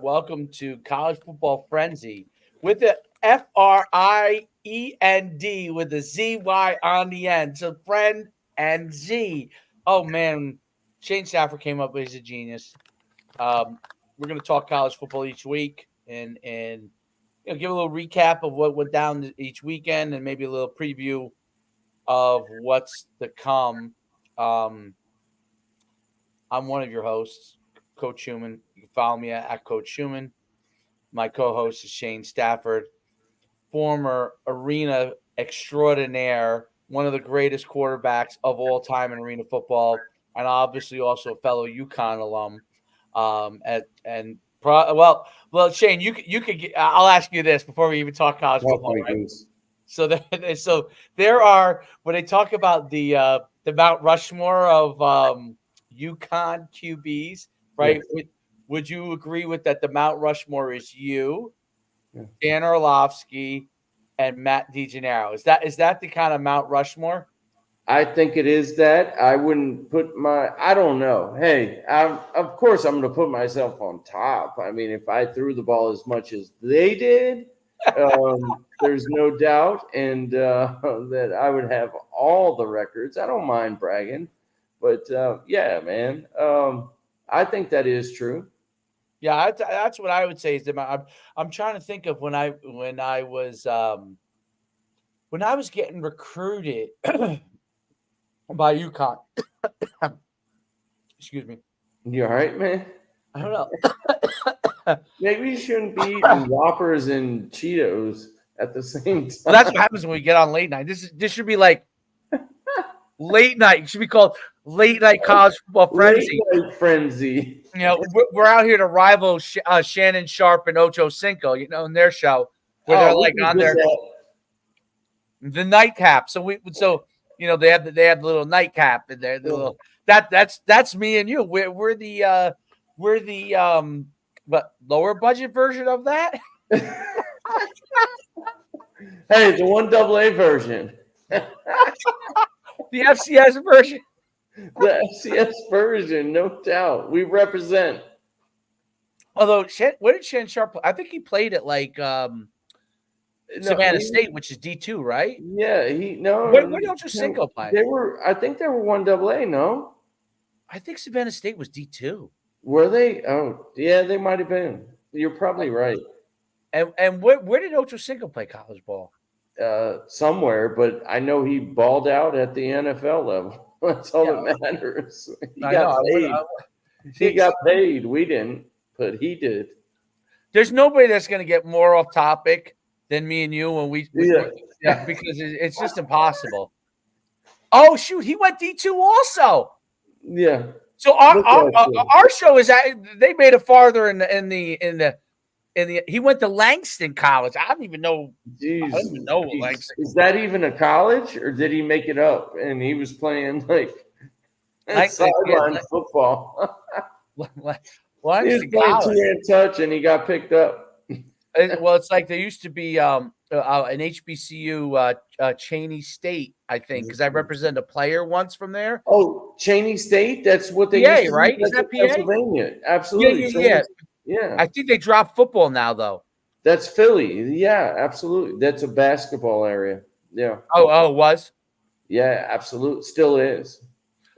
Welcome to College Football Friendzy with the Friend with the ZY on the end. So friend and Z. Oh man, Shane Stafford came up as a genius. We're going to talk college football each week and give a little recap of what went down each weekend and maybe a little preview of what's to come. I'm one of your hosts, Coach Schuman. You can follow me at Coach Schuman. My co-host is Shane Stafford, former arena extraordinaire, one of the greatest quarterbacks of all time in arena football, and obviously also a fellow UCONN alum. Shane, you could get, I'll ask you this before we even talk college football, right? So there are, when they talk about the Mount Rushmore of UConn QBs, right? Yes. Would you agree with that? The Mount Rushmore is you, Yeah. Dan Orlovsky, and Matt DeGennaro. Is that the kind of Mount Rushmore? I think it is that. I wouldn't put I don't know. Hey, of course I'm going to put myself on top. I mean, if I threw the ball as much as they did, there's no doubt. And that I would have all the records. I don't mind bragging. But yeah, man, I think that is true. Yeah, that's what I would say is that I'm trying to think of when I was getting recruited by UConn. Excuse me. You all right, man? I don't know. Maybe you shouldn't be eating Whoppers and Cheetos at the same time. Well, that's what happens when we get on late night. This should be like late night. It should be called Late Night College Football Frenzy. Late Night Frenzy. You know, we're out here to rival Shannon Sharp and Ocho Cinco, in their show where they're like on their the nightcap. So they have the little nightcap in there. The little that's me and you. We're the lower budget version of that. Hey, the 1AA version. The FCS version. The FCS version, no doubt. We represent. Although, where did Shannon Sharp play? I think he played at like Savannah State, which is D2, right? Yeah, Where did Ocho Cinco play? I think they were 1AA, no? I think Savannah State was D2. Were they? Oh, yeah, they might have been. You're probably right. And where did Ocho Cinco play college ball? Somewhere, but I know he balled out at the NFL level. That's all that matters. He got paid. He got paid. We didn't, but he did. There's nobody that's going to get more off topic than me and you when we because it's just impossible. Oh shoot, he went D2 also. Yeah. So our show is they made it farther in the he went to Langston College. I don't even know. Jeez, I don't even know what Langston. Is that even a college, or did he make it up and he was playing like sideline football? Langston he was playing two-hand touch and he got picked up. Well, it's like there used to be an HBCU Cheney State, I think, because I represented a player once from there. Oh, Cheney State? That's what they used to right? Is that PA? Pennsylvania. Absolutely. Yeah. I think they dropped football now, though. That's Philly. Yeah, absolutely. That's a basketball area. Yeah. Oh, it was? Yeah, absolutely. Still is.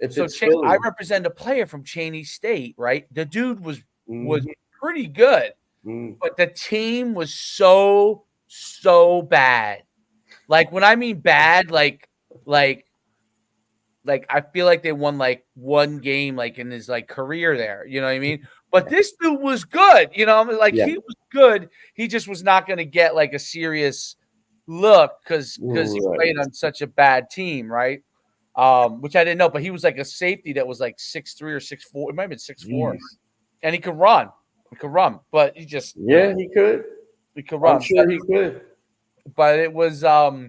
I represent a player from Cheney State, right? The dude was pretty good, but the team was so bad. Like when I mean bad, like I feel like they won like one game like in his like career there. You know what I mean? But this dude was good. You know, he was good. He just was not going to get like a serious look because he played on such a bad team, right? Which I didn't know, but he was like a safety that was like 6'3" or 6'4". It might have been 6'4", and he could run. But he just he could. He could run. I'm sure he could. But it was So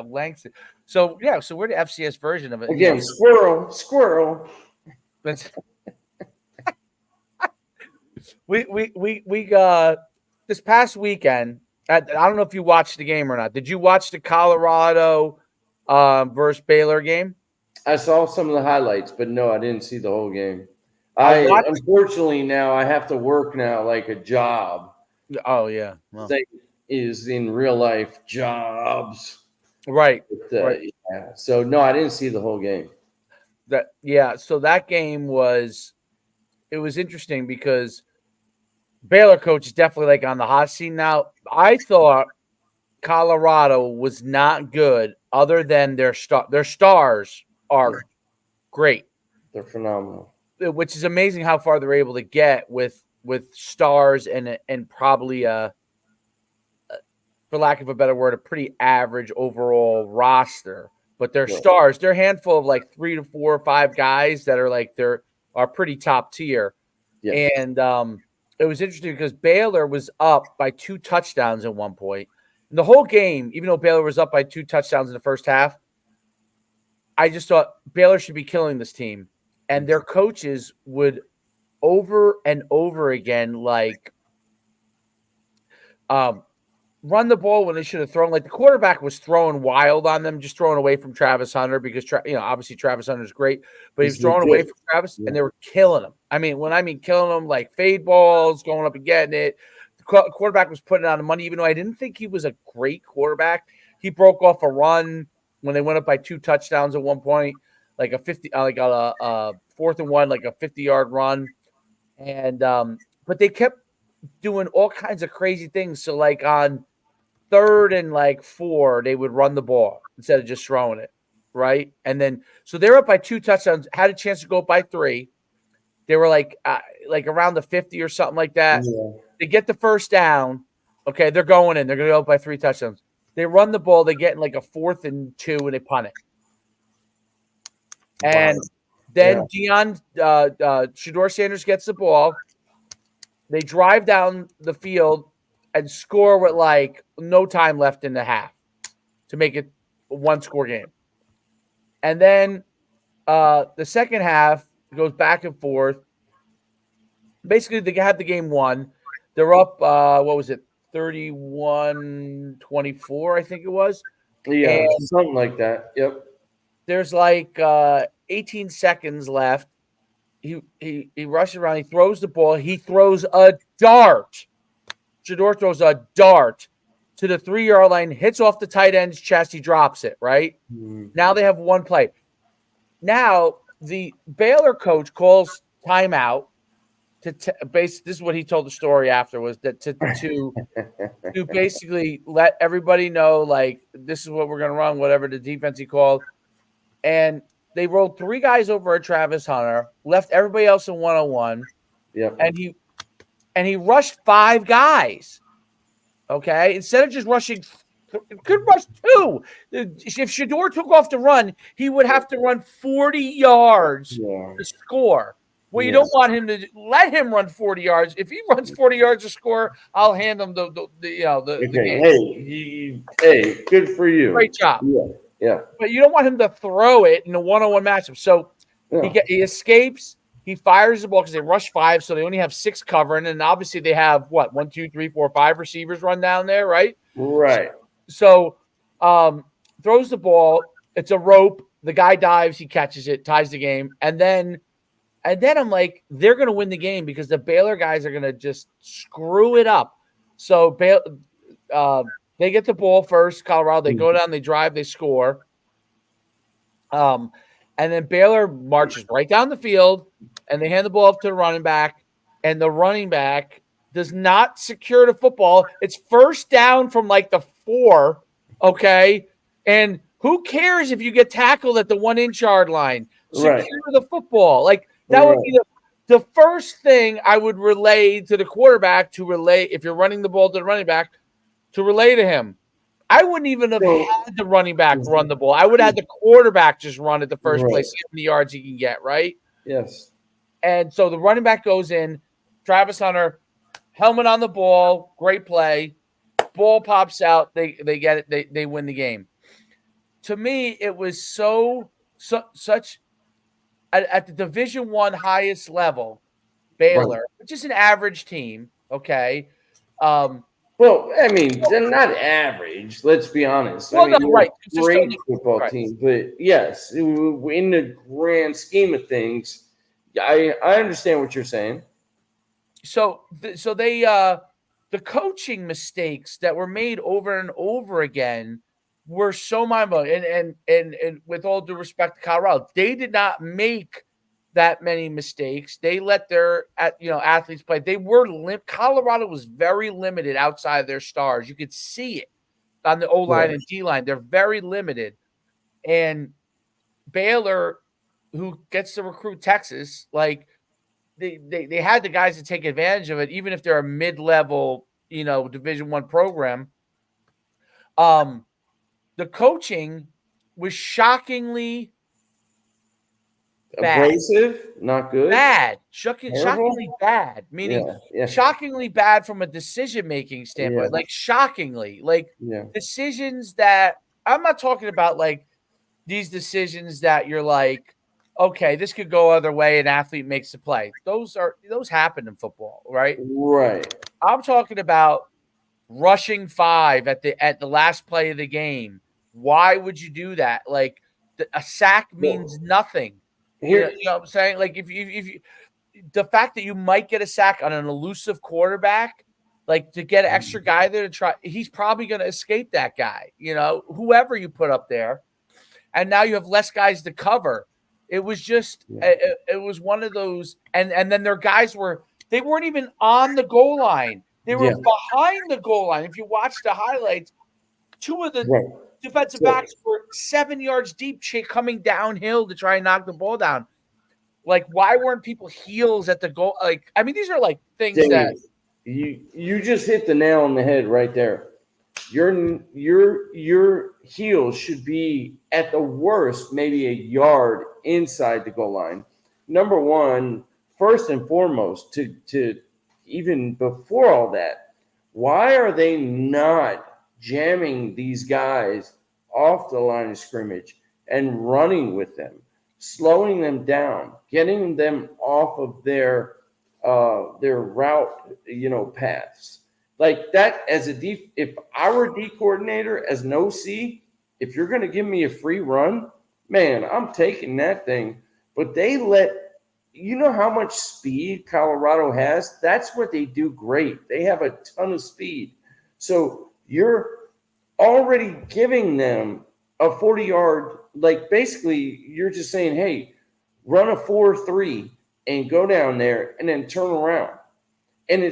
Langston. So we're the FCS version of it. Again, squirrel. But we this past weekend. I don't know if you watched the game or not. Did you watch the Colorado versus Baylor game? I saw some of the highlights, but no, I didn't see the whole game. I unfortunately now I have to work now like a job. Oh yeah, well, Thing is in real life jobs. right, But, right. yeah. So no, I didn't see the whole game. So that game was interesting because Baylor coach is definitely like on the hot seat now. I thought Colorado was not good, other than their stars are great, They're phenomenal. which is amazing how far they're able to get with stars and probably for lack of a better word, a pretty average overall roster. But their Yeah. stars, they're a handful of like 3 to 4 or 5 guys that are like are pretty top tier. Yes. And it was interesting because Baylor was up by 2 touchdowns at one point. And the whole game, even though Baylor was up by 2 touchdowns in the first half, I just thought Baylor should be killing this team. And their coaches would over and over again um, run the ball when they should have thrown. Like the quarterback was throwing wild on them, just throwing away from Travis Hunter because obviously Travis Hunter's great, but he was He's throwing away legit. from Travis, Yeah. and they were killing him. I mean, when I mean killing him, like fade balls, going up and getting it. The quarterback was putting on the money, even though I didn't think he was a great quarterback. He broke off a run when they went up by 2 touchdowns at one point, like a 50, like a 4th and 1, like a 50-yard run, and but they kept doing all kinds of crazy things. So like on 3rd and like 4, they would run the ball instead of just throwing it, right? And then so they're up by 2 touchdowns, had a chance to go up by 3. They were like around the 50 or something like that. Yeah. They get the first down. Okay, they're going in. They're going to go up by 3 touchdowns. They run the ball. They get in like a 4th and 2, and they punt it. And Wow. then Shedeur Sanders gets the ball. They drive down the field and score with like no time left in the half to make it a 1-score game. And then the second half goes back and forth. Basically, they have the game won. They're up, what was it, 31-24, I think it was. Yeah, And something like that. Yep. there's like 18 seconds left. He rushes around. He throws the ball. He throws a dart. Shedeur throws a dart to the 3-yard line, hits off the tight end's chest. He drops it, right? Mm. Now they have one play. Now the Baylor coach calls timeout this is what he told the story after, was that to basically let everybody know, like, this is what we're going to run, whatever the defense he called. And they rolled 3 guys over at Travis Hunter, left everybody else in 1-on-1. Yep. And he rushed 5 guys. Okay, instead of just rushing, could rush 2. If Shedeur took off to run, he would have to run 40 yards Yeah. to score. Well, you Yes. don't want him to let him run 40 yards. If he runs 40 yards to score, I'll hand him the Okay. game. Hey, good for you. Great job. Yeah. But you don't want him to throw it in a 1-on-1 matchup. So Yeah. he escapes. He fires the ball because they rush 5, so they only have 6 covering, and obviously they have 1, 2, 3, 4, 5 receivers run down there, right? Right. So throws the ball. It's a rope. The guy dives. He catches it, ties the game, and then I'm like, they're going to win the game because the Baylor guys are going to just screw it up. So they get the ball first. Colorado. They go down. They drive. They score. And then Baylor marches right down the field, and they hand the ball off to the running back, and the running back does not secure the football. It's first down from like the 4, okay? And who cares if you get tackled at the 1-inch yard line? Secure the football. Like, that would be the first thing I would relay to the quarterback, if you're running the ball to the running back, to relay to him. I wouldn't even have had the running back run the ball. I would have had the quarterback just run at the first place, see how many yards he can get, right? Yes. And so the running back goes in. Travis Hunter, helmet on the ball, great play. Ball pops out. They get it. They win the game. To me, it was such at the Division I highest level, Baylor, which is an average team, okay? Well, I mean, they're not average. Let's be honest. Well, I mean, no, right. It's a great football team, but yes, in the grand scheme of things, I understand what you're saying. So the coaching mistakes that were made over and over again were so mind-blowing. And with all due respect to Colorado, they did not make that many mistakes. They let their athletes play. They were Colorado was very limited outside of their stars. You could see it on the O line and D line. They're very limited. And Baylor, who gets to recruit Texas, like they had the guys to take advantage of it, even if they're a mid-level, Division I program. The coaching was shockingly bad. Abrasive, not good. Shockingly bad, meaning Yeah. shockingly bad from a decision-making standpoint. Yeah. Like shockingly, like Yeah. decisions that I'm not talking about like these decisions that you're like, okay, this could go other way. An athlete makes a play. Those happen in football, right? Right. I'm talking about rushing 5 at the last play of the game. Why would you do that? Like a sack means nothing. Here, You know what I'm saying? Like if you the fact that you might get a sack on an elusive quarterback, like to get an extra guy there to try, he's probably going to escape that guy. Whoever you put up there, and now you have less guys to cover. It was just it was one of those, and then their guys they weren't even on the goal line. They were behind the goal line. If you watch the highlights, 2 of the defensive backs were 7 yards deep, coming downhill to try and knock the ball down. Like, why weren't people heels at the goal? Like, I mean, these are like things Dave, that you just hit the nail on the head right there. Your heels should be at the worst maybe a yard inside the goal line. Number one, first and foremost, to even before all that, why are they not jamming these guys off the line of scrimmage and running with them, slowing them down, getting them off of their route, paths? Like that, as a D, if I were a D coordinator as an OC, if you're going to give me a free run, man, I'm taking that thing. But they you know how much speed Colorado has? That's what they do great. They have a ton of speed. So you're already giving them a 40-yard, like basically you're just saying, hey, run a 4-3 and go down there and then turn around. And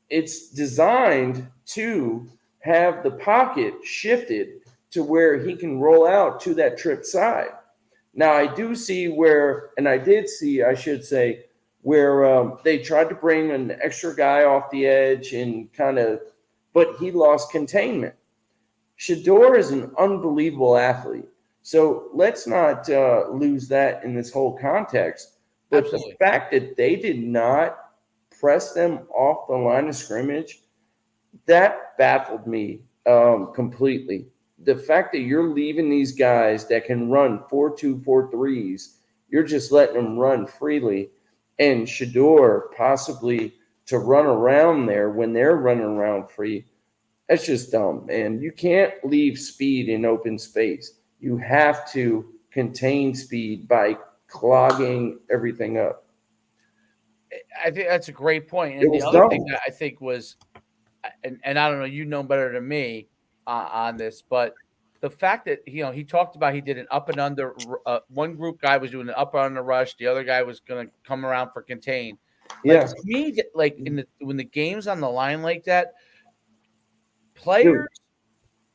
it's designed to have the pocket shifted to where he can roll out to that trip side. Now, I do see where, and I did see, I should say, where they tried to bring an extra guy off the edge and but he lost containment. Shador is an unbelievable athlete. So let's not lose that in this whole context. But absolutely. The fact that they did not press them off the line of scrimmage, that baffled me completely. The fact that you're leaving these guys that can run 4.2, 4.3s, you're just letting them run freely. And Shador possibly to run around there when they're running around free, that's just dumb, man. You can't leave speed in open space. You have to contain speed by clogging everything up. I think that's a great point. And the other thing that I think was, and I don't know, you know better than me on this, but the fact that he talked about he did an up and under. One group guy was doing an up and under rush. The other guy was going to come around for contain. Like to me, like when the game's on the line like that, players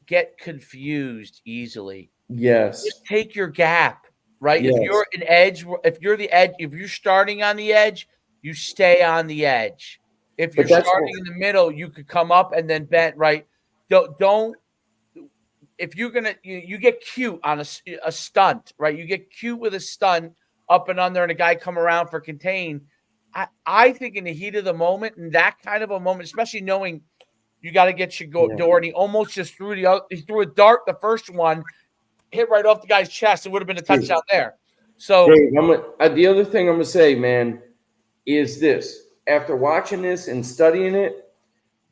get confused easily. Yes. Just take your gap, right? Yes. If you're an edge, if you're the edge, if you're starting on the edge, you stay on the edge. If you're starting in the middle, you could come up and then bend, right? Don't if you're gonna you get cute on a stunt, right? You get cute with a stunt up and under, and a guy come around for contain. I think in the heat of the moment, in that kind of a moment, especially knowing you got to get your door, and he almost just threw he threw a dart, the first one hit right off the guy's chest. It would have been a touchdown there. So Dave, the other thing I'm gonna say, man, is this: after watching this and studying it,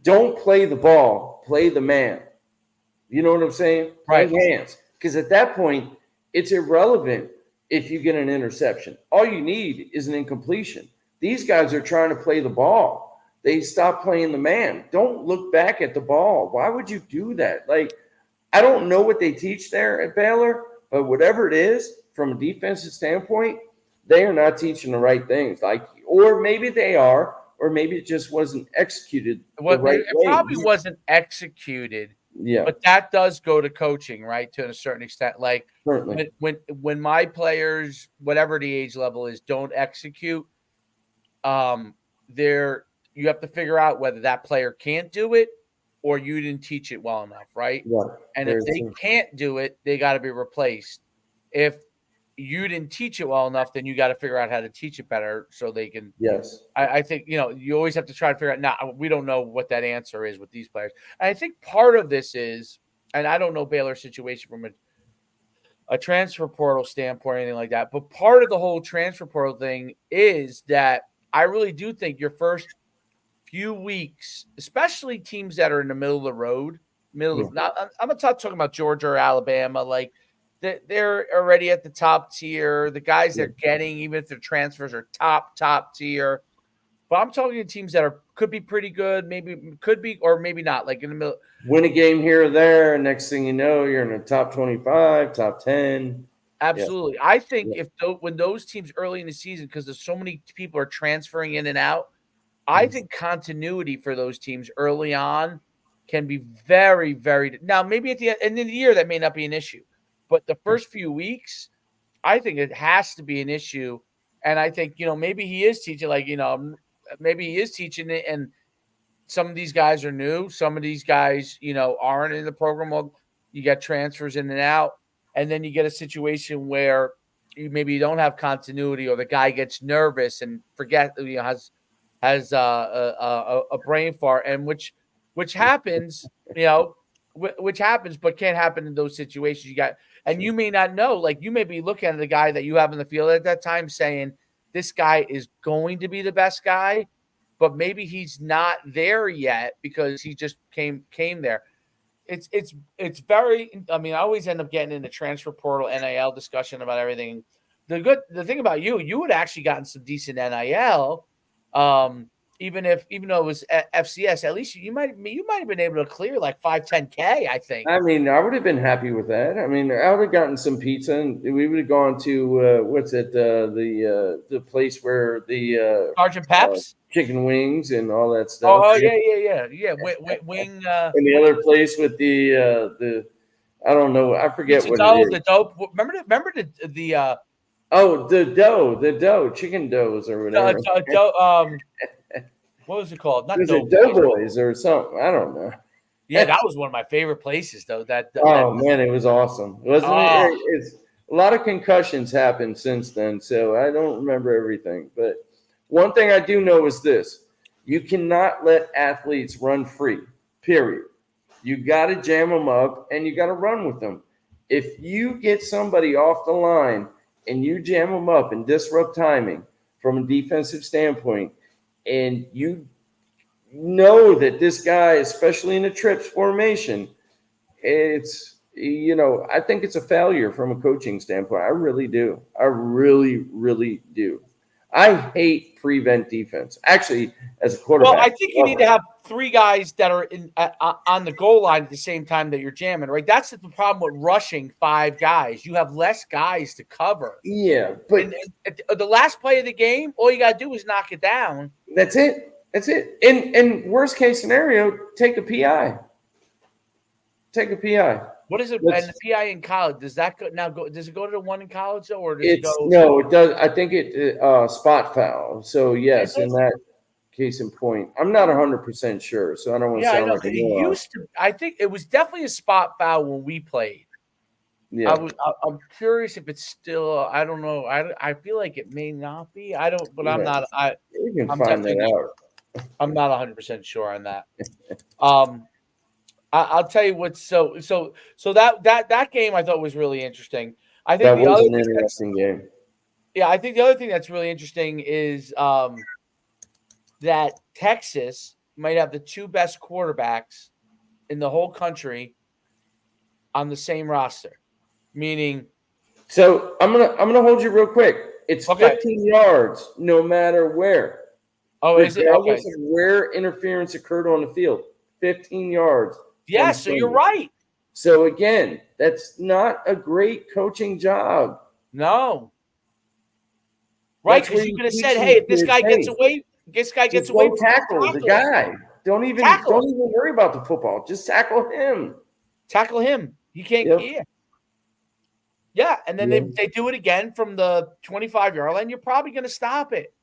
don't play the ball, play the man. You know what I'm saying? Play hands, because at that point, it's irrelevant if you get an interception. All you need is an incompletion. These guys are trying to play the ball. They stop playing the man. Don't look back at the ball. Why would you do that? Like, I don't know what they teach there at Baylor, but whatever it is, from a defensive standpoint, they are not teaching the right things. Like, or maybe they are, or maybe it just wasn't executed the What right it probably ways. wasn't executed, Yeah, but that does go to coaching, right? To a certain extent. Like certainly. when my players, whatever the age level is, don't execute, um, there you have to figure out whether that player can't do it or you didn't teach it well enough, right? Right. And if Very they true. can't do it, they got to be replaced. If you didn't teach it well enough, then you got to figure out how to teach it better so they can. Yes. I think you always have to try to figure out. Now we don't know what that answer is with these players. And I think part of this is, and I don't know Baylor's situation from a transfer portal standpoint or anything like that, but part of the whole transfer portal thing is that I really do think your first few weeks, especially teams that are in the middle of the road, Yeah. not I'm not talking about Georgia or Alabama, like they're already at the top tier. The guys Yeah. they're getting, even if their transfers are top tier. But I'm talking to teams that could be pretty good, maybe could be, or maybe not, like in the middle. Win a game here or there. Next thing you know, you're in the top 25, top 10. Yeah. Absolutely. I think Yeah. when those teams early in the season, because there's so many people are transferring in and out, I Mhm. think continuity for those teams early on can be very, very. Now, maybe at the end of the year, that may not be an issue, but the first few weeks, I think it has to be an issue. And I think, maybe he is teaching, like, maybe he is teaching it, and some of these guys are new. Some of these guys, aren't in the program. Well, you get transfers in and out, and then you get a situation where maybe you don't have continuity, or the guy gets nervous and has a brain fart, and which happens, which happens, but can't happen in those situations. And you may not know, like you may be looking at the guy that you have in the field at that time, saying this guy is going to be the best guy, but maybe he's not there yet because he just came there. It's very. I mean, I always end up getting in the transfer portal NIL discussion about everything. The thing about you would actually gotten some decent NIL, even though it was FCS. At least you might have been able to clear like 5-10K. I think I mean, I would have been happy with that. I mean, I would have gotten some pizza, and we would have gone to what's it, the place where the Sergeant Peps. chicken wings and all that stuff. Oh yeah. Wing. And the other place with the I don't know, I forget Pizza what it dough. is. The dope. Remember the Oh, the dough, chicken doughs or whatever. what was it called? Not Was it Doughboys. Doughboys or something? I don't know. Yeah, that was one of my favorite places, though. That Oh man, it was awesome, wasn't it? oh It's a lot of concussions happened since then, so I don't remember everything. But one thing I do know is this: you cannot let athletes run free. Period. You got to jam them up, and you got to run with them. If you get somebody off the line and you jam them up and disrupt timing from a defensive standpoint, and you know that this guy, especially in a trips formation, I think it's a failure from a coaching standpoint. I really do. I really, really do. I hate prevent defense. Actually, as a well, quarterback, I think you need to have three guys that are on the goal line at the same time that you're jamming, right? That's the problem with rushing five guys. You have less guys to cover. yeah, but And the last play of the game, all you got to do is knock it down. that's it. That's it. And worst case scenario, take a PI. Take a PI. What is it? And the PI in college, does that go? Does it go to the one in college though, or does it It's go? no, it does. I think it spot foul. So It yes, in does. that case in point, I'm not 100% sure. So I don't want to Yeah, I sound know. like a It moron. used to. I think it was definitely a spot foul when we played. Yeah, I'm curious if it's still. I don't know. I feel like it may not be. I don't. But I'm yeah. not. We can I'm find definitely that not. out. I'm not 100% sure on that. Um, I'll tell you what. So that game I thought was really interesting. I think That the was other an thing that's interesting game. yeah. I think the other thing that's really interesting is that Texas might have the two best quarterbacks in the whole country on the same roster, meaning So I'm gonna hold you real quick. It's Okay. 15 yards no matter where, Oh, is it? Okay. regardless of where interference occurred on the field. 15 yards Yeah, from so you're scrimmage. right. So again, that's not a great coaching job. No. Right, That's because where you you could have teach said, these hey, if kids, hey, this guy gets just away go from tackle the tackle him. guy. Don't even Tackle him. worry about the football. Just tackle him. Tackle him. He can't. Yep. Yeah. Yeah. And then Yeah. they do it again from the 25-yard line. You're probably going to stop it.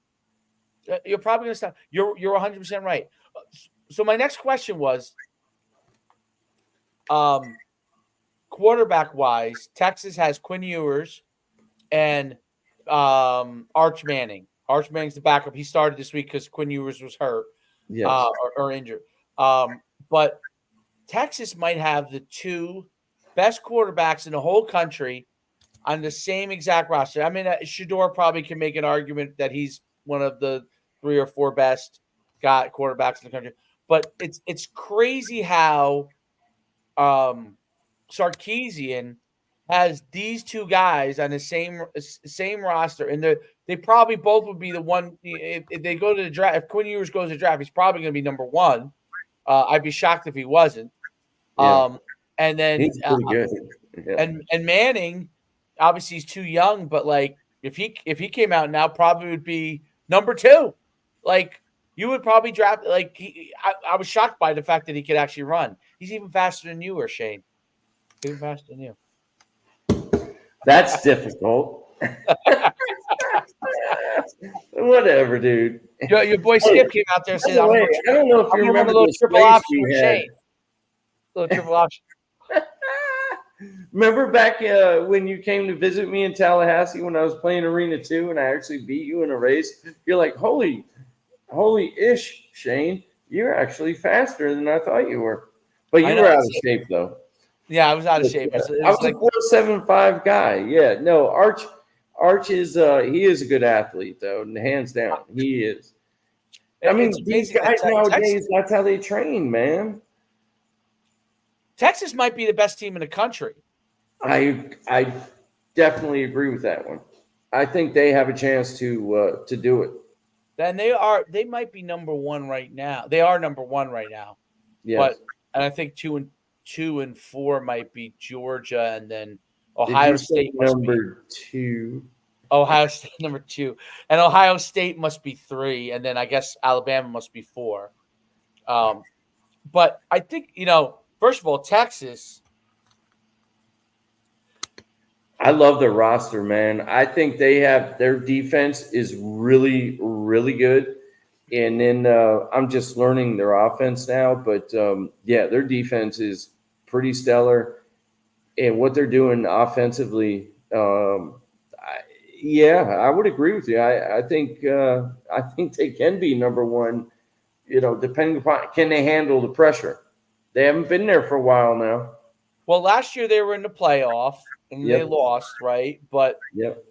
You're probably going to stop. You're 100% right. So my next question was, quarterback wise, Texas has Quinn Ewers and Arch Manning. Arch Manning's the backup. He started this week because Quinn Ewers was hurt Yes. or injured. But Texas might have the two best quarterbacks in the whole country on the same exact roster. I mean, Shador probably can make an argument that he's one of the 3 or 4 best quarterbacks in the country. But it's crazy how Sarkisian has these two guys on the same roster, and they probably both would be the one if they go to the draft. If Quinn Ewers goes to the draft, he's probably going to be number one. I'd be shocked if he wasn't. Yeah. And then He's pretty good. Yeah. and Manning, obviously he's too young, but like if he came out now, probably would be number 2. Like you would probably draft like I was shocked by the fact that he could actually run. He's even faster than you or Shane. Even faster than you. That's difficult. Whatever, dude. Your boy Hey, Skip came out there and by said, the "I'm way, gonna I don't know if you run a remember little this triple race option we with had. Shane." Little triple option. Remember back when you came to visit me in Tallahassee when I was playing Arena 2 and I actually beat you in a race? You're like, holy ish, Shane. You're actually faster than I thought you were. But I you know. were out of shape, though. Yeah, I was out of But, shape. It I was was a like 4.75 guy. Yeah, no, Arch is he is a good athlete though, and hands down, he is. I mean, it's these amazing that guys nowadays, that's how they train, man. Texas might be the best team in the country. I definitely agree with that one. I think they have a chance to do it. Then they might be number 1 right now. They are number 1 right now. Yes. But and I think 2 and 4 might be Georgia, and then Did you Ohio say State must be number 2? Ohio State number 2, and Ohio State must be 3, and then I guess Alabama must be 4. But I think first of all, Texas. I love their roster, man. I think they have their defense is really, really good. And then I'm just learning their offense now, but yeah, their defense is pretty stellar. And what they're doing offensively, yeah, I would agree with you. I think they can be number 1. Depending upon can they handle the pressure. They haven't been there for a while now. Well, last year they were in the playoff and they Yep. lost, right? But Yep.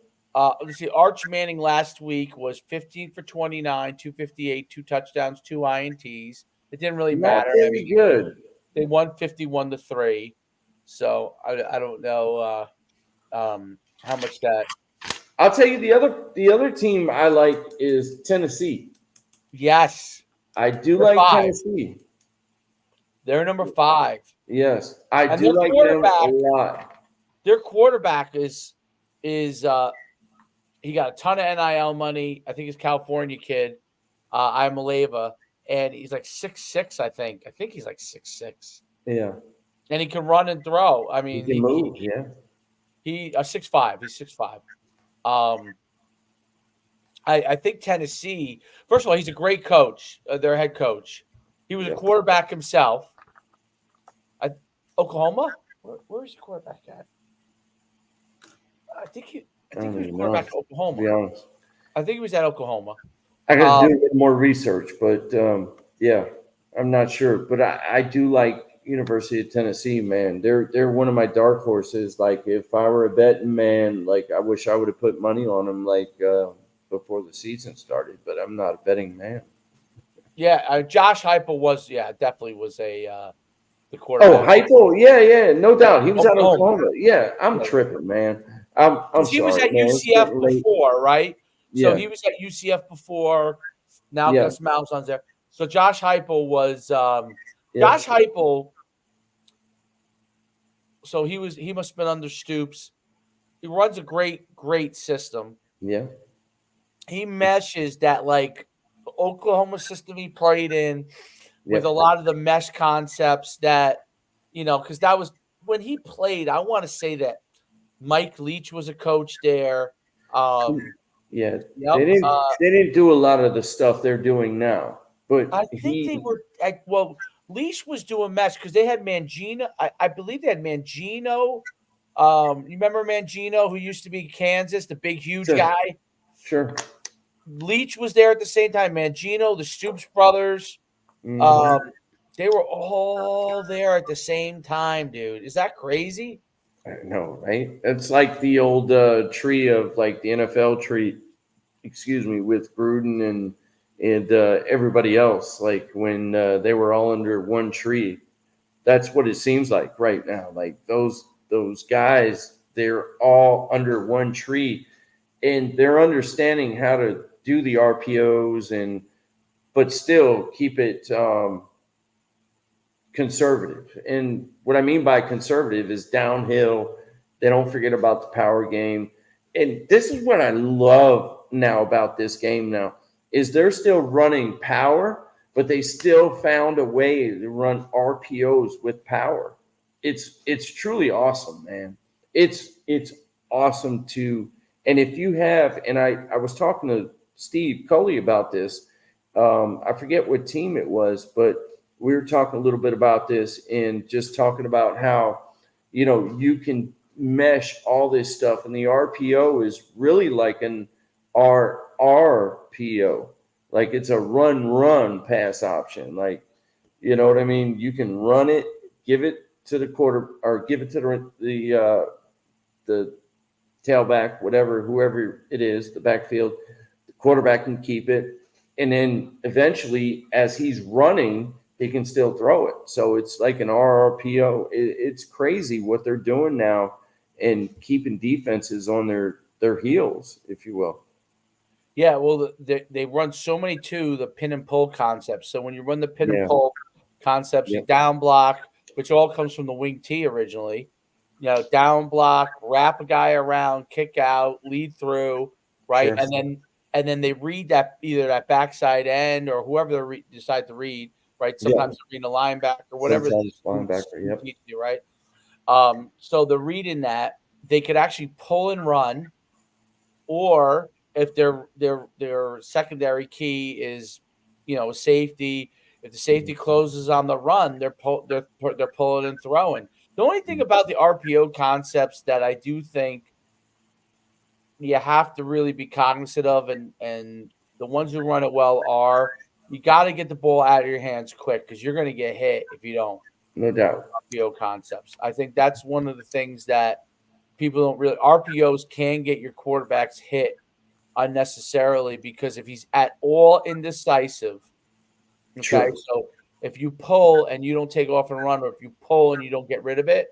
let's see. Arch Manning last week was 15 for 29, 258, 2 touchdowns, 2 INTs. It didn't really Not matter. I very mean, good. they won 51-3. So I don't know how much that. I'll tell you the other team I like is Tennessee. Yes, I do they're like 5. Tennessee. They're number 5, Yes, I and do like them a lot. their quarterback is he got a ton of NIL money. I think he's a California kid. I'm Maleva, and he's like 6'6", I think. I think he's like 6'6". Yeah, And he can run and throw. I he mean, can move. Yeah, he 6'5". He's 6'5". Um, I think Tennessee. First of all, he's a great coach. Their head coach. He was a Yep. quarterback himself. Oklahoma. Where is the quarterback at? I think he was even quarterback at know, to be Oklahoma. honest. I think he was at Oklahoma. I got to do a bit more research, but yeah, I'm not sure. But I do like University of Tennessee, man. They're one of my dark horses. Like if I were a betting man, like I wish I would have put money on them like before the season started. But I'm not a betting man. Yeah, Josh Heupel was definitely was the Oh, quarterback. Heupel, yeah, no Yeah, doubt. He was out of Oklahoma. Oklahoma. Yeah, I'm Yeah. tripping, man. I'm Because he was sorry, at man. It's UCF getting late. before, right? So Yeah, he was at UCF before. Now yeah, Gus Malzahn's there. So Josh Heupel was yep, Josh Heupel. So he must have been under Stoops. He runs a great system. yeah, He meshes that like Oklahoma system he played in with a yep. lot of the mesh concepts that because that was when he played. I want to say that Mike Leach was a coach there. Um, Yeah, yep. they didn't do a lot of the stuff they're doing now, but I think they were well. Leash was doing mesh because they had Mangino. I believe they had Mangino. You remember Mangino, who used to be Kansas, the big, huge sure, guy. sure. Leach was there at the same time. Mangino, the Stoops brothers. Hmm. Um, they were all there at the same time, dude. Is that crazy? I know, right? It's like the old tree of like the NFL tree, excuse me, with Gruden and everybody else. Like when they were all under one tree. That's what it seems like right now. Like those guys, they're all under one tree, and they're understanding how to do the RPOs and but still keep it conservative. And what I mean by conservative is downhill. They don't forget about the power game. And this is what I love now about this game now is they're still running power, but they still found a way to run RPOs with power. It's truly awesome, man. It's awesome to and if you have and I was talking to Steve Coley about this. I forget what team it was, but we were talking a little bit about this and just talking about how you can mesh all this stuff and the RPO is really like an RRPO, like it's a run pass option, like you know what I mean. You can run it, give it to the quarter or give it to the tailback, whatever, whoever it is, the backfield. The quarterback can keep it. And then eventually, as he's running, he can still throw it. So it's like an RRPO. It's crazy what they're doing now and keeping defenses on their heels, if you will. Yeah, well, they run so many too, the pin and pull concepts. So when you run the pin and Yeah. pull concepts, you Yep. down block, which all comes from the wing T originally. Down block, wrap a guy around, kick out, lead through, right? Sure. And then they read that either that backside end or whoever they decide to read, right? Yep. Sometimes they're reading a linebacker, whatever the Sometimes linebacker. scheme Yep. teaches you, right? So the reading that they could actually pull and run, or if their secondary key is safety. If the safety closes on the run, they're pulling and throwing. The only thing about the RPO concepts that I do think you have to really be cognizant of, and the ones who run it well are, you got to get the ball out of your hands quick because you're going to get hit if you don't. No doubt. RPO concepts. I think that's one of the things that people don't really. RPOs can get your quarterbacks hit unnecessarily because if he's at all indecisive, okay, True. so if you pull and you don't take off and run, or if you pull and you don't get rid of it,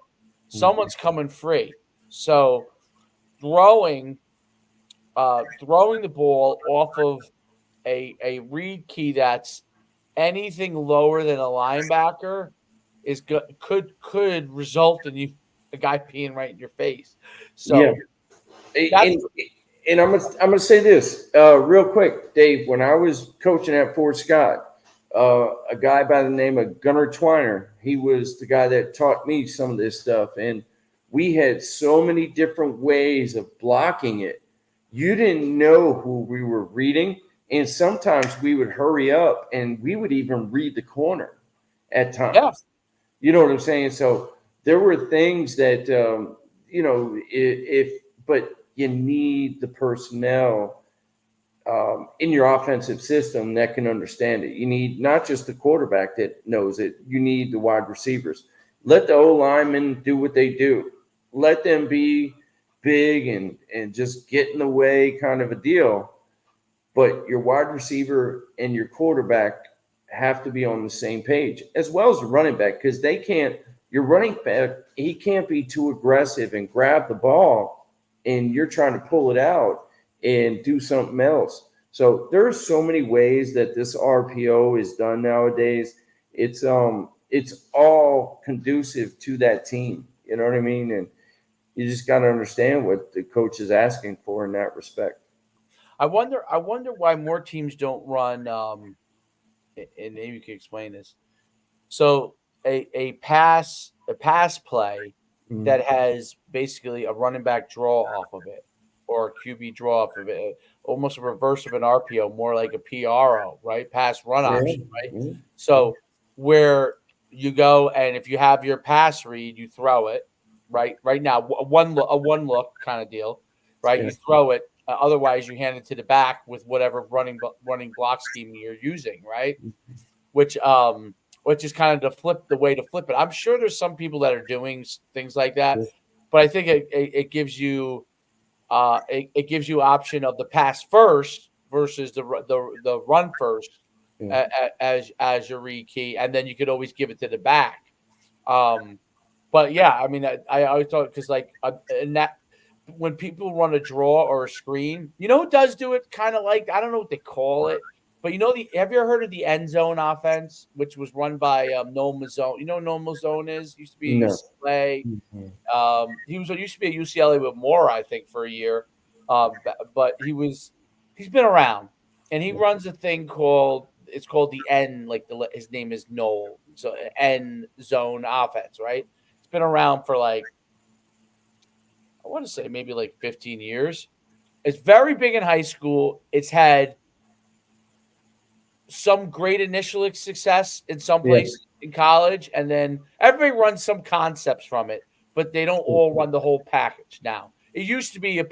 Mhm. someone's coming free. So throwing throwing the ball off of a read key that's anything lower than a linebacker is good could result in you a guy peeing right in your face. Yeah. So that's And and I'm gonna say this real quick, Dave. When I was coaching at Fort Scott, a guy by the name of Gunnar Twiner, he was the guy that taught me some of this stuff, and we had so many different ways of blocking it. You didn't know who we were reading, and sometimes we would hurry up, and we would even read the corner at yeah. times. You know what I'm saying? So there were things that if but you need the personnel in your offensive system that can understand it. You need not just the quarterback that knows it. You need the wide receivers. Let the O linemen do what they do. Let them be big and just get in the way, kind of a deal. But your wide receiver and your quarterback have to be on the same page, as well as the running back, because they can't. Your running back, he can't be too aggressive and grab the ball and you're trying to pull it out and do something else. So there's so many ways that this RPO is done nowadays. It's all conducive to that team. You know what I mean? And you just got to understand what the coach is asking for in that respect. I wonder why more teams don't run. And maybe you can explain this. So a pass play Mm. that has basically a running back draw off of it or a QB draw off of it, almost a reverse of an RPO, more like a PRO, right? Pass run Yeah, option, right? yeah, So where you go and if you have your pass read, you throw it, right? Right now, a one look kind of deal, right? yeah, You throw it. Otherwise, you hand it to the back with whatever running block scheme you're using, right? which um which is kind of the way to flip it. I'm sure there's some people that are doing things like that, yeah, but I think it gives you it gives you option of the pass first versus the run first yeah. as your read key, and then you could always give it to the back. Um, but yeah, I mean, I always thought because like and that when people run a draw or a screen, you know who does do it kind of like I don't know what they call it, but you know the have you ever heard of the end zone offense, which was run by Noel Mazzone? You know who Noel Mazzone is? Used to be at No. UCLA. Mhm. He used to be at UCLA with Moore, I think, for a year. But he's been around, and he runs a thing called it's called the N like his name is Noel, so N zone offense, right? It's been around for like I want to say maybe like 15 years. It's very big in high school. It's had some great initial success in some Yeah. places in college, and then everybody runs some concepts from it, but they don't all run the whole package now. It used to be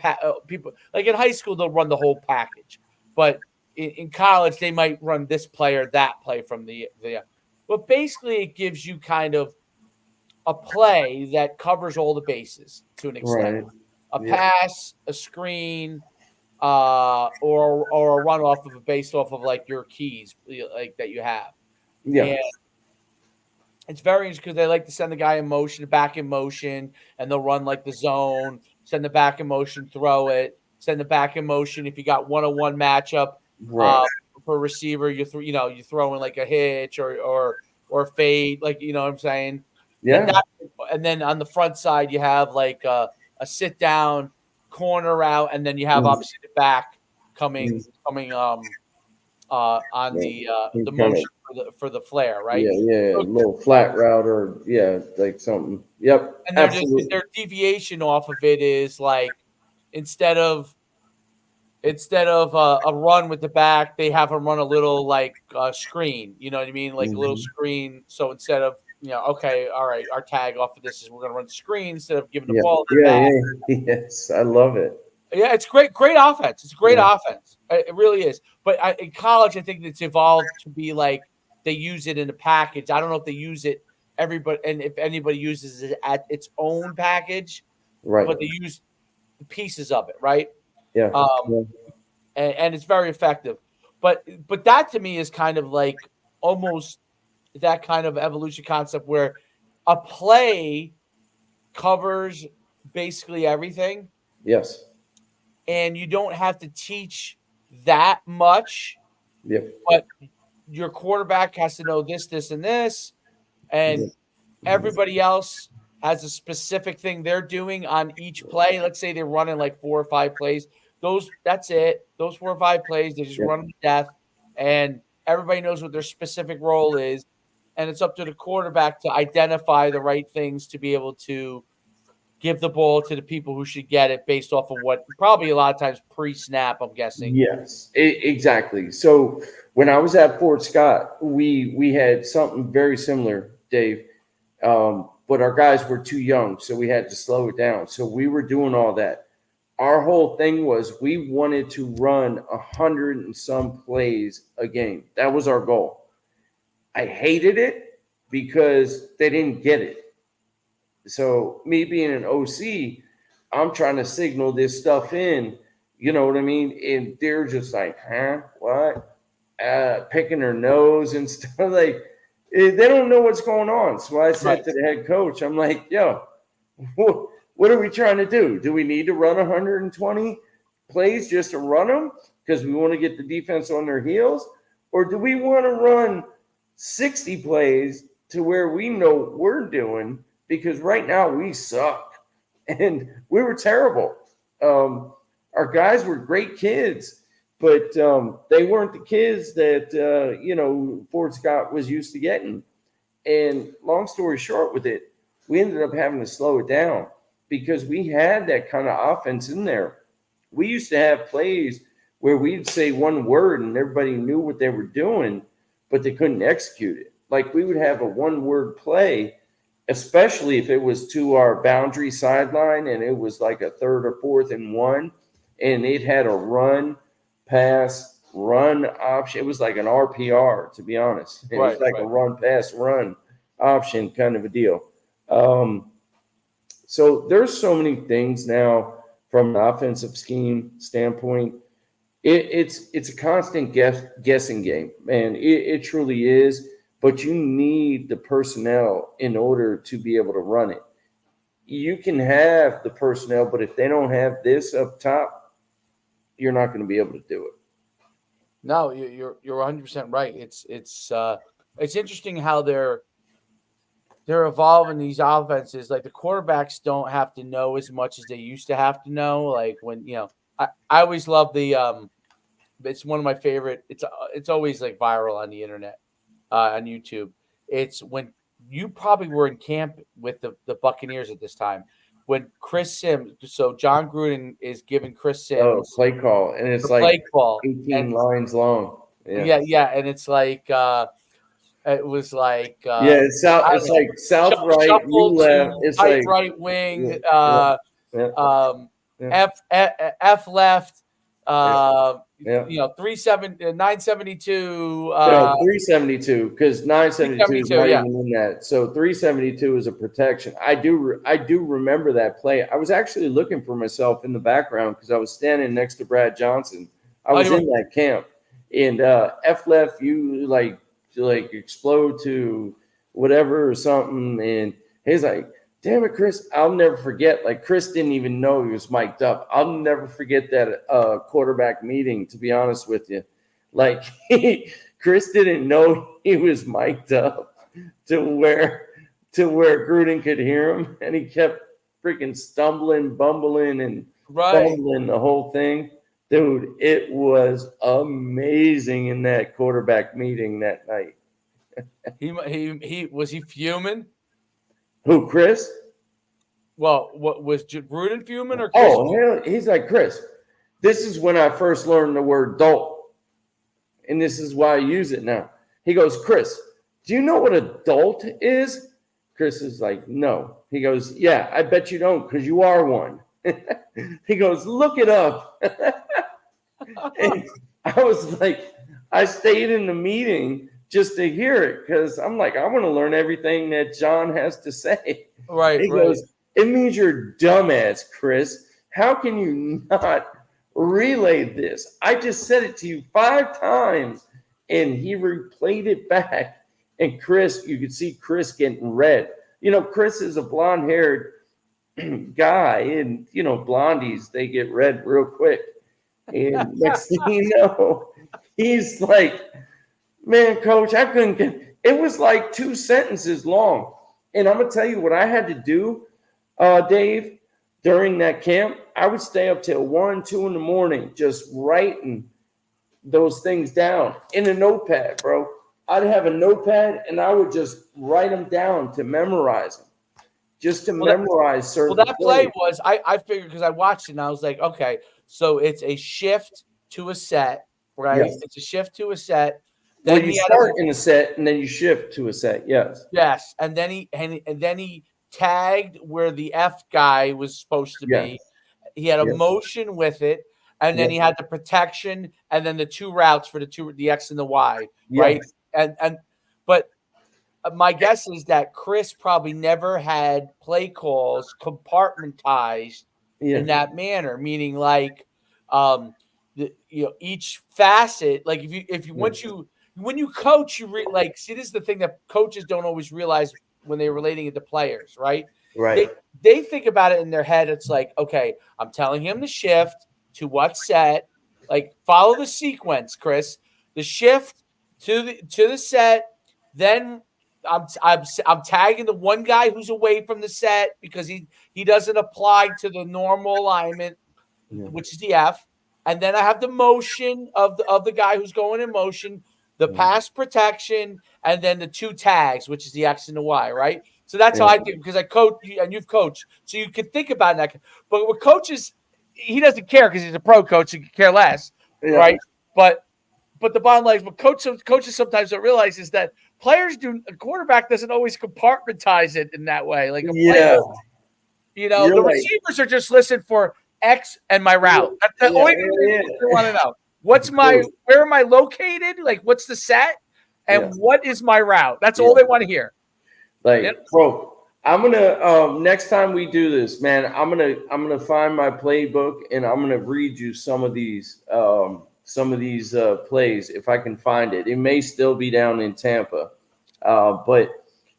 people like in high school they'll run the whole package, but in college they might run this play or that play from the. But basically, it gives you kind of a play that covers all the bases to an extent. Right. A Yeah. pass, a screen, or a run off of a based off of like your keys like that you have. Yeah. And it's very interesting because they like to send the guy in motion, back in motion, and they'll run like the zone, send the back in motion, throw it, send the back in motion. If you got 1-on-1 matchup Right. uh, for a receiver, you throw in like a hitch or fade, like you know what I'm saying. And Yeah. that and then on the front side you have like a sit down corner route, and then you have Mm. obviously the back Mm. coming on Yeah. the You kind of motion for the flare, right? yeah, yeah, a So little flat route or yeah, like something. Yep, and absolutely. their deviation off of it is like instead of a run with the back, they have them run a little like screen. You know what I mean? Like a little Hmm. screen. So instead of okay, all right, our tag off of this is we're gonna run the screen instead of giving the Yeah, ball to the yeah, back. yeah. Yes, I love it. Yeah, it's great offense. It's a great Yeah, offense. It really is. But in college, I think it's evolved to be like they use it in a package. I don't know if they use it everybody, and if anybody uses it at its own package, right. but they use pieces of it, right? Yeah, Um, yeah, and it's very effective. But that to me is kind of like almost that kind of evolution concept where a play covers basically everything, yes, and you don't have to teach that much, yep, but your quarterback has to know this, this, and this, yep, and everybody else has a specific thing they're doing on each play. Let's say they're running like 4 or 5 plays. That's it. Those 4 or 5 plays, they just yep. run them to death, and everybody knows what their specific role is. And it's up to the quarterback to identify the right things to be able to give the ball to the people who should get it based off of what probably a lot of times pre-snap, I'm guessing. Yes, exactly. So when I was at Fort Scott, we had something very similar, Dave. But our guys were too young, so we had to slow it down. So we were doing all that. Our whole thing was we wanted to run 100 and some plays a game. That was our goal. I hated it because they didn't get it. So me being an OC, I'm trying to signal this stuff in, you know what I mean? And they're just like, huh, what? Picking their nose and stuff. Like they don't know what's going on. So I Right. said to the head coach, I'm like, yo, What are we trying to do? Do we need to run 120 plays just to run them because we want to get the defense on their heels? Or do we want to run 60 plays to where we know what we're doing? Because right now we suck and we were terrible. Our guys were great kids, but they weren't the kids that, Fort Scott was used to getting. And long story short with it, we ended up having to slow it down because we had that kind of offense in there. We used to have plays where we'd say one word and everybody knew what they were doing, but they couldn't execute it. Like we would have a one word play, especially if it was to our boundary sideline and it was like a third or fourth and one, and it had a run, pass, run option. It was like an RPR, to be honest. It was like a run, pass, run option kind of a deal. Um, so there's so many things now from an offensive scheme standpoint. It's a constant guessing game, man. It truly is. But you need the personnel in order to be able to run it. You can have the personnel, but if they don't have this up top, you're not going to be able to do it. No, you're 100% right. It's interesting how they're evolving these offenses. Like the quarterbacks don't have to know as much as they used to have to know. Like when I always love the it's one of my favorite. It's always like viral on the internet, on YouTube. It's when you probably were in camp with the Buccaneers at this time when Chris Sims. So John Gruden is giving Chris Oh, Sims play call, and it's the like play call, 18 and lines long. Yeah, yeah, and it's like it was like yeah. It's I south. don't It's know, like south right, shuffle you left. to It's tight like right yeah, wing, yeah, yeah, um, yeah, F left, yeah, yeah. 972, No, 372 because 972 is 372, not yeah. even in that. So 372 is a protection. I do remember that play. I was actually looking for myself in the background because I was standing next to Brad Johnson. I Oh, was in that camp, and F left you like to like explode to whatever or something, and he's like, "Damn it, Chris! I'll never forget." Like Chris didn't even know he was mic'd up. I'll never forget that quarterback meeting. To be honest with you, like Chris didn't know he was mic'd up to where Gruden could hear him, and he kept freaking stumbling, bumbling, and right. fumbling the whole thing. Dude, it was amazing in that quarterback meeting that night. He was he fuming? Who, Chris? Well, what was Gruden fuming or Chris Oh, fuming? hell, he's like, Chris, this is when I first learned the word dolt, and this is why I use it now. He goes, Chris, do you know what a dolt is? Chris is like, no. He goes, yeah, I bet you don't because you are one. He goes, look it up. And I was like, I stayed in the meeting just to hear it because I'm like, I want to learn everything that John has to say. Right, He right. goes, it means you're dumbass, Chris. How can you not relay this? I just said it to you 5 times. And he replayed it back. And Chris, you could see Chris getting red. Chris is a blonde haired guy, and blondies, they get red real quick. And next thing you know, he's like, man, coach, I couldn't get it was like 2 sentences long. And I'm gonna tell you what I had to do, Dave, during that camp. I would stay up till 1, 2 in the morning just writing those things down in a notepad, bro. I'd have a notepad and I would just write them down to memorize them, just to Well, that, memorize well, certain that play plays. was I figured because I watched it and I was like, okay, so it's a shift to a set, right? Yes. It's a shift to a set. Well, Then you he had a start in a set and then you shift to a set. Yes. yes, and then he tagged where the F guy was supposed to Yes. be. He had a Yes. motion with it, and then Yes. he had the protection, and then the two routes for the X and the Y, right? Yes. And but my guess is that Chris probably never had play calls compartmentized in Yes. that manner, meaning like each facet, like if you Yes. once you when you coach, like see this is the thing that coaches don't always realize when they're relating it to players, right? Right. They think about it in their head. It's like, okay, I'm telling him to shift to what set, like follow the sequence, Chris. The shift to the set, then I'm tagging the one guy who's away from the set because he doesn't apply to the normal alignment, Yeah. which is the F. And then I have the motion of the guy who's going in motion, the Mm. pass protection, and then the two tags, which is the X and the Y, right? So that's how Yeah. I think, because I coach and you've coached, so you can think about that. But with coaches, he doesn't care because he's a pro coach. He could care less, Yeah. right? But the bottom line is, what coaches sometimes don't realize is that players do. A quarterback doesn't always compartmentize it in that way, like a player. Yeah. The You're right. receivers are just listen for X and my route. That's the Yeah. only thing Yeah. they want to know. What's Yeah. where am I located? Like, what's the set? Yeah. And what is my route? That's all Yeah. they want to hear. Yeah. Like, bro, I'm gonna next time we do this, man, I'm gonna find my playbook and I'm gonna read you some of these plays if I can find it. It may still be down in Tampa, but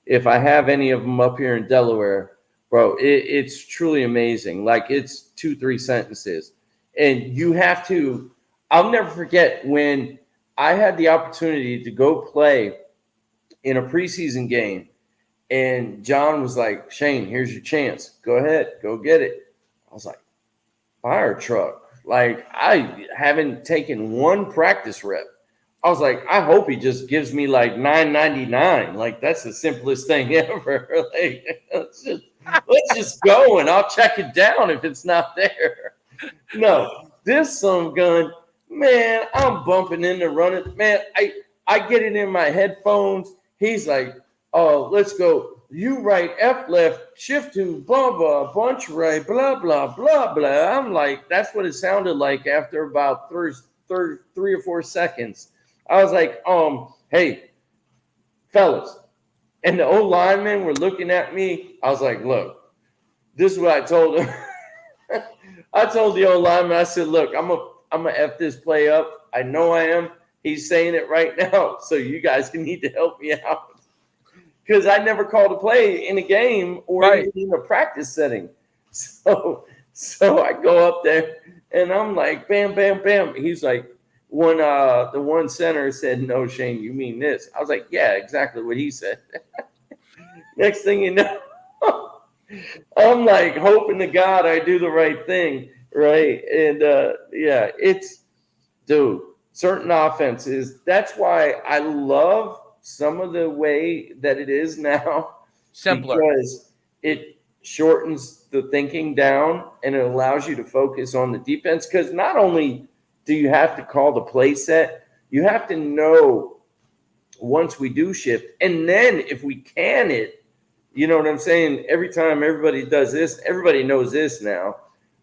if I have any of them up here in Delaware, bro, it's truly amazing. Like, it's 2-3 sentences, and you have to. I'll never forget when I had the opportunity to go play in a preseason game. And John was like, Shane, here's your chance. Go ahead, go get it. I was like, fire truck. Like, I haven't taken one practice rep. I was like, I hope he just gives me like $9.99. Like, that's the simplest thing ever. Like, let's just go and I'll check it down if it's not there. No, this some gun, man, I'm bumping into running. Man, I get it in my headphones. He's like, oh, let's go. You right, F left, shift to blah, blah, bunch right, blah, blah, blah, blah. I'm like, that's what it sounded like after about 3 or 4 seconds. I was like, hey, fellas. And the old linemen were looking at me. I was like, look, this is what I told them. I told the old lineman, I said, look, I'm gonna F this play up. I know I am. He's saying it right now. So you guys need to help me out. Because I never called a play in a game or Right. even in a practice setting. So I go up there and I'm like, bam, bam, bam. He's like, the one center said, no, Shane, you mean this? I was like, yeah, exactly what he said. Next thing you know, I'm like hoping to God I do the right thing, right? And yeah, it's, dude, certain offenses. That's why I love some of the way that it is now, Simpler. because it shortens the thinking down and it allows you to focus on the defense. Because not only do you have to call the play set, you have to know once we do shift, and then if we can it, you know what I'm saying? Every time everybody does this, everybody knows this now.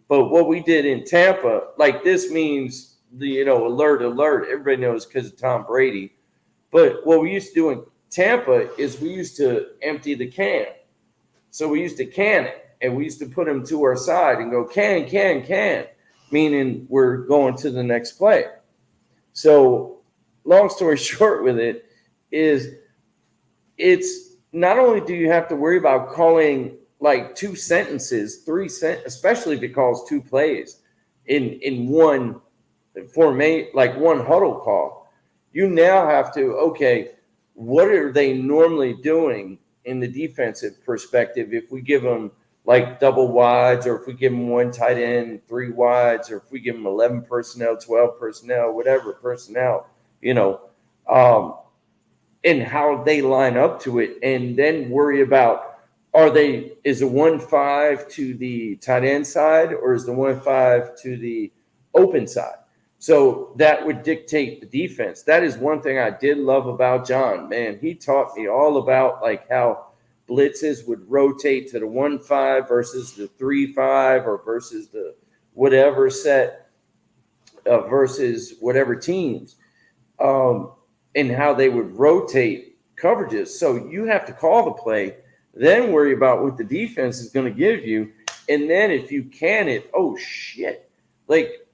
But what we did in Tampa, like, this means alert, everybody knows because of Tom Brady. But what we used to do in Tampa is we used to empty the can. So we used to can it, and we used to put them to our side and go can, meaning we're going to the next play. So long story short with it is, it's not only do you have to worry about calling like 2 sentences, 3 sentences, especially if it calls 2 plays in one formate, like one huddle call. You now have to, okay, what are they normally doing in the defensive perspective if we give them like double wides, or if we give them 1 tight end, 3 wides, or if we give them 11 personnel, 12 personnel, whatever personnel, and how they line up to it, and then worry about, is the 1-5 to the tight end side, or is the 1-5 to the open side? So that would dictate the defense. That is one thing I did love about John. Man, he taught me all about like how blitzes would rotate to the 1-5 versus the 3-5, or versus the whatever set, versus whatever teams, and how they would rotate coverages. So you have to call the play, then worry about what the defense is going to give you. And then if you can it, oh shit, like,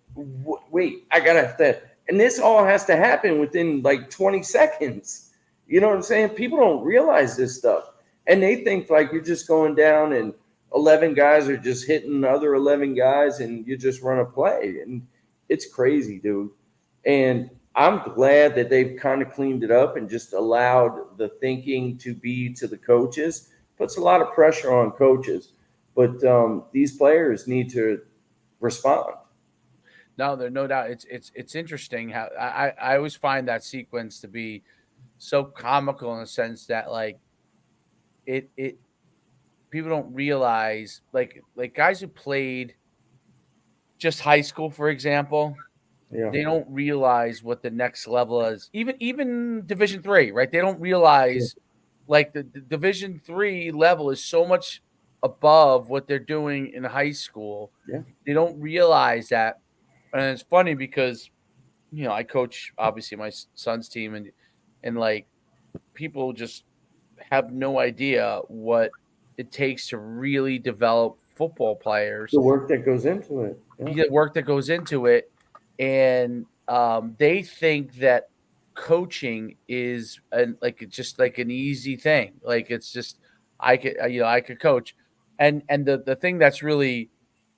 wait, I gotta have that. And this all has to happen within like 20 seconds. You know what I'm saying? People don't realize this stuff. and they think like you're just going down and 11 guys are just hitting other 11 guys and you just run a play. And it's crazy, dude. And I'm glad that they've kind of cleaned it up and just allowed the thinking to be to the coaches. Puts a lot of pressure on coaches, but these players need to respond. No, there's no doubt. It's interesting how I always find that sequence to be so comical in the sense that like it people don't realize like guys who played just high school, for example, Yeah, they don't realize what the next level is. Even Division 3, right? They don't yeah, realize like the Division 3 level is so much above what they're doing in high school. yeah. They don't realize that. And it's funny because I coach obviously my son's team, and like people just have no idea what it takes to really develop football players, The work that goes into it. Yeah. the work that goes into it, and they think that coaching is like it's just like an easy thing. Like it's just I could coach, and the thing that's really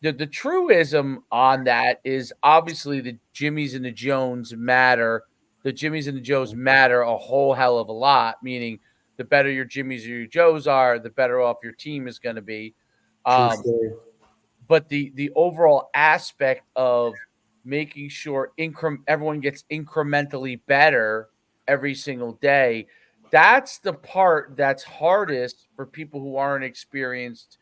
the truism on that is obviously the Jimmies and the Jones matter. The Jimmies and the Joes matter a whole hell of a lot. Meaning, the better your Jimmies or your Joes are, the better off your team is going to be. True Um, story. but the overall aspect of making sure everyone gets incrementally better every single day, that's the part that's hardest for people who aren't experienced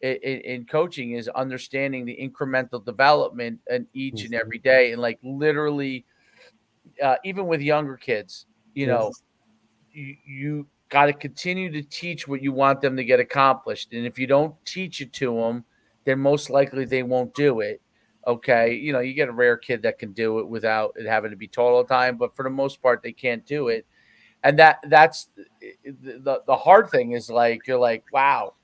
in coaching, is understanding the incremental development in each and Mhm. every day. And like literally even with younger kids, you Yeah. know, you got to continue to teach what you want them to get accomplished. And if you don't teach it to them, then most likely they won't do it. Okay. You get a rare kid that can do it without it having to be taught all the time, but for the most part, they can't do it. And that's the hard thing is like, you're like, wow,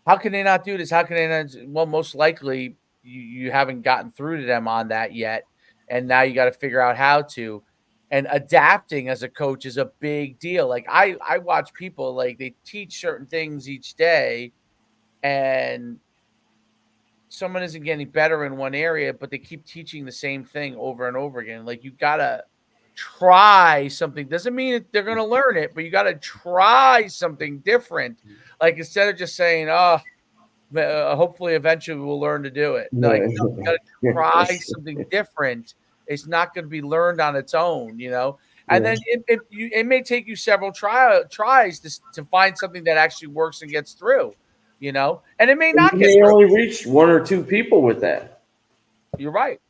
how can they not do this? How can they not? Well, most likely you haven't gotten through to them on that yet. And now you got to figure out how to. And adapting as a coach is a big deal. Like I watch people like they teach certain things each day, and someone isn't getting better in one area, but they keep teaching the same thing over and over again. Like you gotta try something. Doesn't mean they're gonna learn it, but you gotta try something different. Like instead of just saying, "Oh, hopefully eventually we'll learn to do it." Like, no, you gotta Yeah. try something different. It's not gonna be learned on its own. And Yeah. then it may take you several tries to find something that actually works and gets through. And it may And not you get may through. only reach one or two people with that. You're right.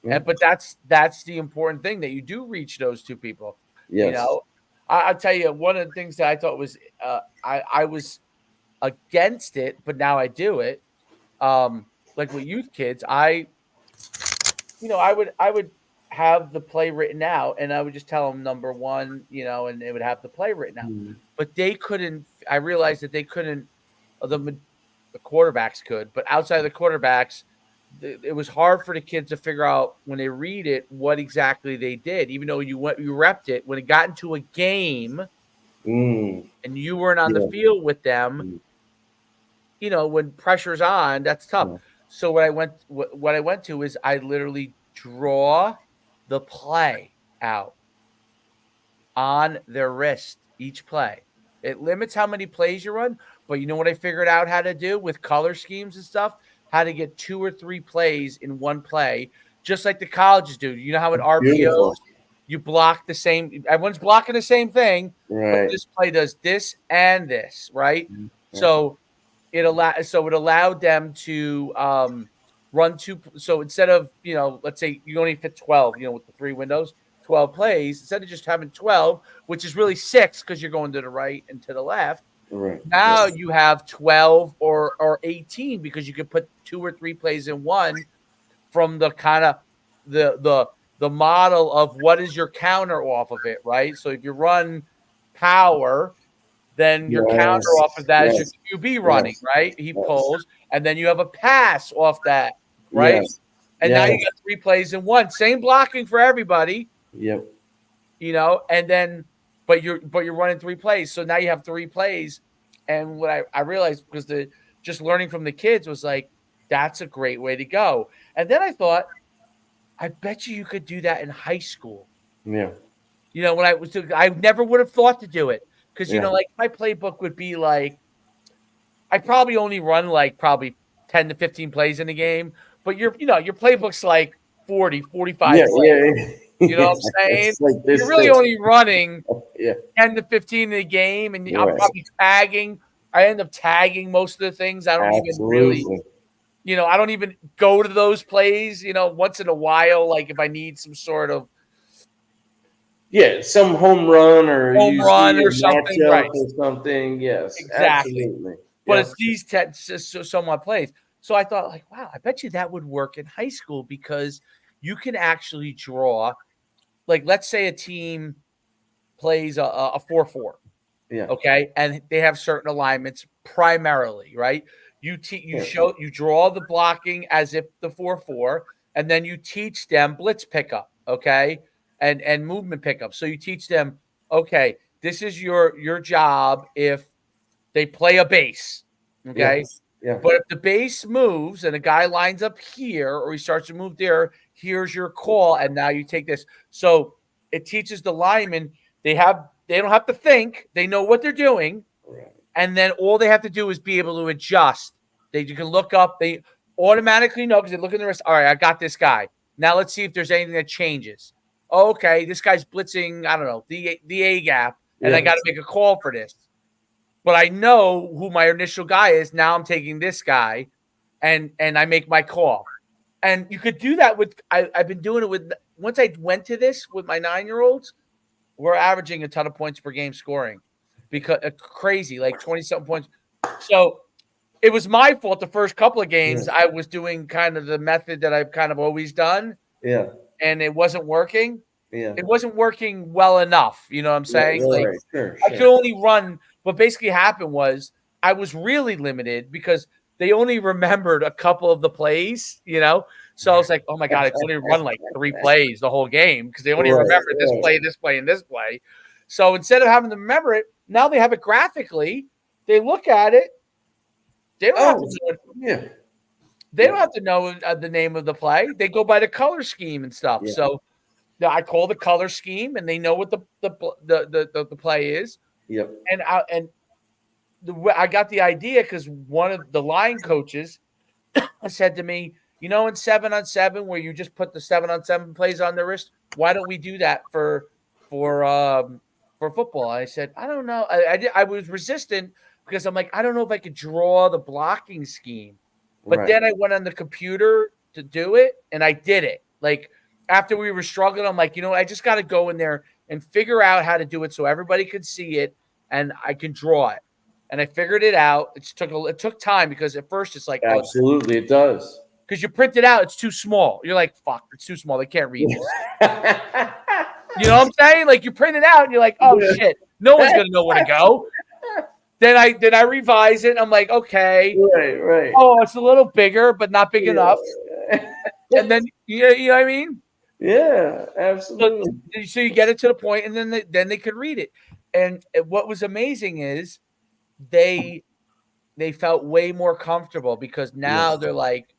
Yeah. But that's the important thing, that you do reach those two people. You Yes. know, I'll tell you one of the things that I thought was I was against it, but now I do it. Like with youth kids, I would have the play written out, and I would just tell them number one, and they would have the play written out. Mhm. But they couldn't. I realized that they couldn't. The quarterbacks could, but outside of the quarterbacks, it was hard for the kids to figure out when they read it what exactly they did. Even though you repped it, when it got into a game Mm. and you weren't on the Yeah. field with them, Mm. when pressure's on, that's tough. Yeah. So what I went to is I literally draw the play out on their wrist each play. It limits how many plays you run, but you know what I figured out how to do with color schemes and stuff? How to get 2 or 3 plays in one play, just like the colleges do. You know how in RPOs Beautiful. you block the same, everyone's blocking the same thing, but Right. this play does this and this, right? Mhm. Yeah. So it allowed them to run two. So instead of let's say you only fit 12, with the 3 windows, 12 plays. Instead of just having 12, which is really 6 because you're going to the right and to the left. Right. Now Right. you have 12 or 18 because you could put 2 or 3 plays in one from the kind of the model of what is your counter off of it, right? So if you run power, then your counter off of Yes. that is your Yes. QB running, Yes. right? He Yes. pulls, and then you have a pass off that, right? Yes. And now you Yes. got 3 plays in one. Same blocking for everybody, Yep. and then but you're running 3 plays. So now you have 3 plays. And what I realized, because just learning from the kids was like, that's a great way to go. And then I thought, I bet you could do that in high school. Yeah. When I never would have thought to do it, because Yeah. like my playbook would be like, I probably only run like probably 10 to 15 plays in a game, but your playbook's like 40, 45 Yeah. plays. Yeah. You know Yeah. what I'm saying? It's like You're this really thick. only running Yeah. 10 to 15 in a game, and I'm Right. probably tagging. I end up tagging most of the things. I don't even really, Absolutely. I don't even go to those plays, once in a while, like if I need some sort of Yeah, some home run, or home you run see or a something, matchup right? or something. Yes, Exactly. absolutely. But Yeah. it's these somewhat plays. So I thought, like, wow, I bet you that would work in high school, because you can actually draw, like, let's say a team plays a 4-4. Yeah. Okay, and they have certain alignments primarily, right? Yeah. You draw the blocking as if the 4-4, and then you teach them blitz pickup, okay, and movement pickup. So you teach them, okay, this is your job if they play a base, Yeah. okay. Yeah. But if the base moves and a guy lines up here, or he starts to move there, here's your call, and now you take this. So it teaches the linemen, they don't have to think, they know what they're doing, Right. and then all they have to do is be able to adjust. You can look up, they automatically know, because they look in the wrist. All right, I got this guy. Now let's see if there's anything that changes. Okay, this guy's blitzing, I don't know, the A gap, and I Yeah. got to make a call for this. But I know who my initial guy is. Now I'm taking this guy, and I make my call. And you could do that with, I've been doing it with, once I went to this with my 9-year-olds, we're averaging a ton of points per game scoring, because crazy, like 20 something points. So it was my fault the first couple of games. Yeah. I was doing kind of the method that I've kind of always done, Yeah. and it wasn't working. Yeah. It wasn't working well enough. You know what I'm saying? Like, Right. Sure. I could only run. What basically happened was I was really limited, because they only remembered a couple of the plays, So I was like, oh my God, I could only run like 3 plays the whole game, because they only Right. remembered this Right. play, this play, and this play. So instead of having to remember it, now they have it graphically. They look at it. They don't have Oh. to know it. Yeah. They don't have to know the name of the play. They go by the color scheme and stuff. Yeah. So I call the color scheme, and they know what the play is. Yep. And I got the idea because one of the line coaches said to me, in 7-on-7, where you just put the 7-on-7 plays on the wrist, why don't we do that for football? I said, I don't know. I was resistant, because I'm like, I don't know if I could draw the blocking scheme. But Right. then I went on the computer to do it, and I did it. Like, after we were struggling, I'm like, I just got to go in there and figure out how to do it so everybody could see it and I can draw it. And I figured it out. It took time, because at first it's like, Absolutely, it does. because you print it out, it's too small. You're like, fuck, it's too small. They can't read this. You know what I'm saying? Like, you print it out and you're like, oh shit, no one's gonna know where to go. Then I revise it. And I'm like, okay, Right. oh, it's a little bigger, but not big Yeah. enough. And then you know what I mean? Yeah, absolutely. So you get it to the point, and then they could read it. And what was amazing is they felt way more comfortable, because now Yes. they're like,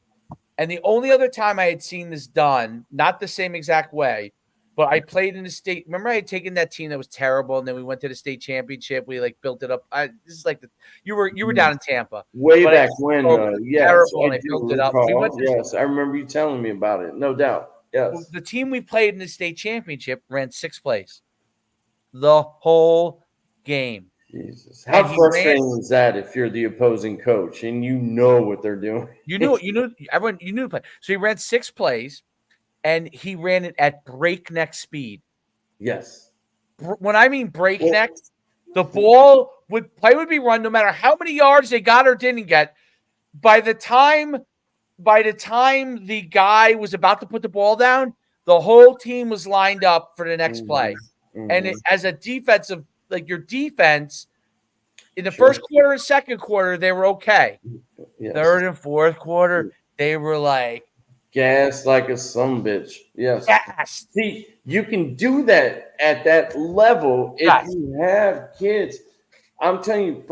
and the only other time I had seen this done, not the same exact way, but I played in the state. Remember, I had taken that team that was terrible, and then we went to the state championship. We like built it up. This is like you were down in Tampa, Way but back when, yes, terrible, I and I do built it up. We went recall. to Yes, I remember you telling me about it. No doubt. Yes. the team we played in the state championship ran 6 plays the whole game. Jesus, And how he frustrating is that if you're the opposing coach and you know what they're doing? You knew everyone. You knew the play. So he ran 6 plays, and he ran it at breakneck speed. Yes. When I mean breakneck, the play would be run no matter how many yards they got or didn't get. By the time the guy was about to put the ball down, the whole team was lined up for the next play. Mhm. And as a defensive, like your defense, in the Sure. first quarter and second quarter, they were okay. Yes. Third and fourth quarter, they were like, Gas like a sumbitch. Yes. Fast. See, you can do that at that level if Yes. you have kids. I'm telling you,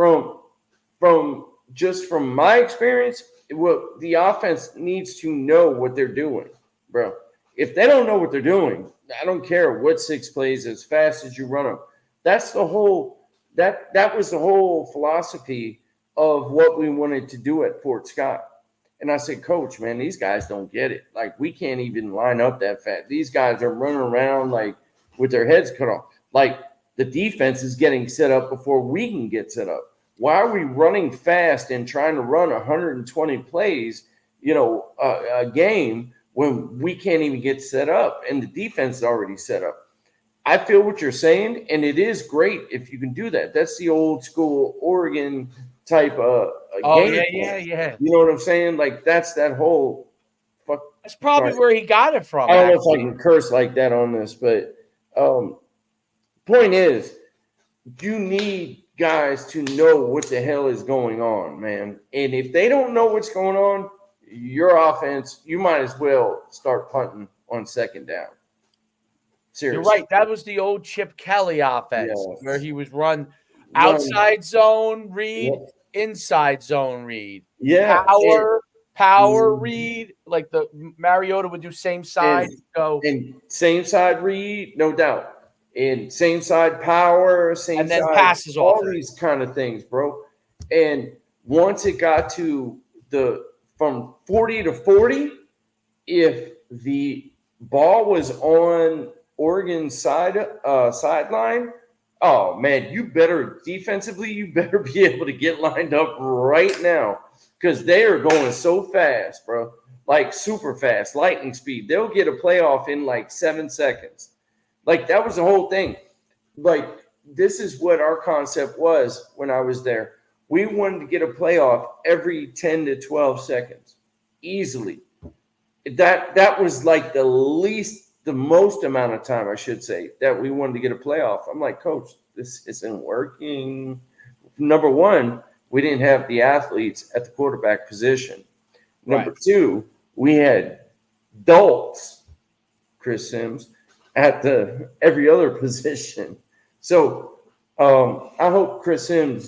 from my experience, what the offense needs to know what they're doing, bro. If they don't know what they're doing, I don't care what six plays as fast as you run them. That's the whole that was the whole philosophy of what we wanted to do at Fort Scott. And I said, Coach, man, these guys don't get it. Like we can't even line up that fast. These guys are running around like with their heads cut off. Like the defense is getting set up before we can get set up. Why are we running fast and trying to run 120 plays, a game when we can't even get set up and the defense is already set up? I feel what you're saying, and it is great if you can do that. That's the old school Oregon type Oh game yeah, yeah, plan. yeah. You know what I'm saying? Like that's that whole. Fuck, That's probably sorry. where he got it from, I don't know if I actually. can curse like that on this, but um, point is, you need guys to know what the hell is going on, man. And if they don't know what's going on, your offense, you might as well start punting on second down. You're Seriously. right. That was the old Chip Kelly offense where Yes. he was run Run. outside zone read, Yep. inside zone read, Yeah. power And, read. Like the Mariota would do same and side, go, and same side read, no doubt. And same side power, same and then side, passes off all it. these kind of things, bro. And once it got to the from 40 to 40, if the ball was on Oregon's sideline, oh man, you better defensively, you better be able to get lined up right now because they are going so fast, bro. Like super fast, lightning speed. They'll get a playoff in like 7 seconds. Like that was the whole thing. Like this is what our concept was when I was there. We wanted to get a playoff every 10 to 12 seconds, easily. That was like the most amount of time, I should say, that we wanted to get a playoff. I'm like, Coach, this isn't working. Number one, we didn't have the athletes at the quarterback position. Right. Number two, we had adults, Chris Sims, at the every other position. So I hope Chris Sims,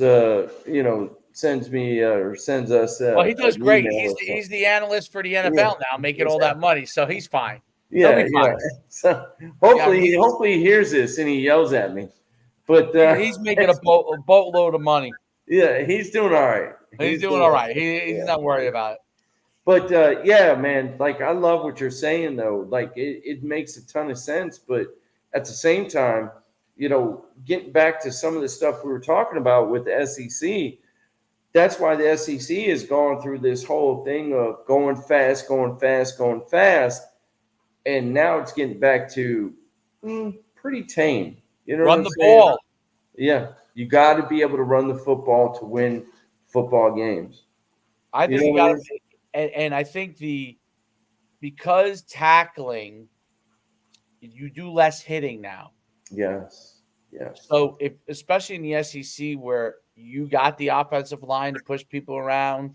sends me or sends us Well, he an does great. email He's or something. he's the analyst for the Yeah, NFL now, making all that exactly. money, so he's fine. He'll Yeah, be yeah. fine. So Yeah, hopefully he hears this and he yells at me. But he's making a boatload of money. yeah, he's doing all right. He's He's doing doing all all right. right. He's not worried Yeah. about it. But yeah, man, like I love what you're saying though. Like it makes a ton of sense, but at the same time, getting back to some of the stuff we were talking about with the SEC, that's why the SEC is going through this whole thing of going fast, going fast, going fast, and now it's getting back to pretty tame. You know what Run I'm the saying? ball. Yeah, you got to be able to run the football to win football games. I You think know you what I got mean? to, and I think because tackling, you do less hitting now. Yes, yes, So if especially in the SEC where you got the offensive line to push people around,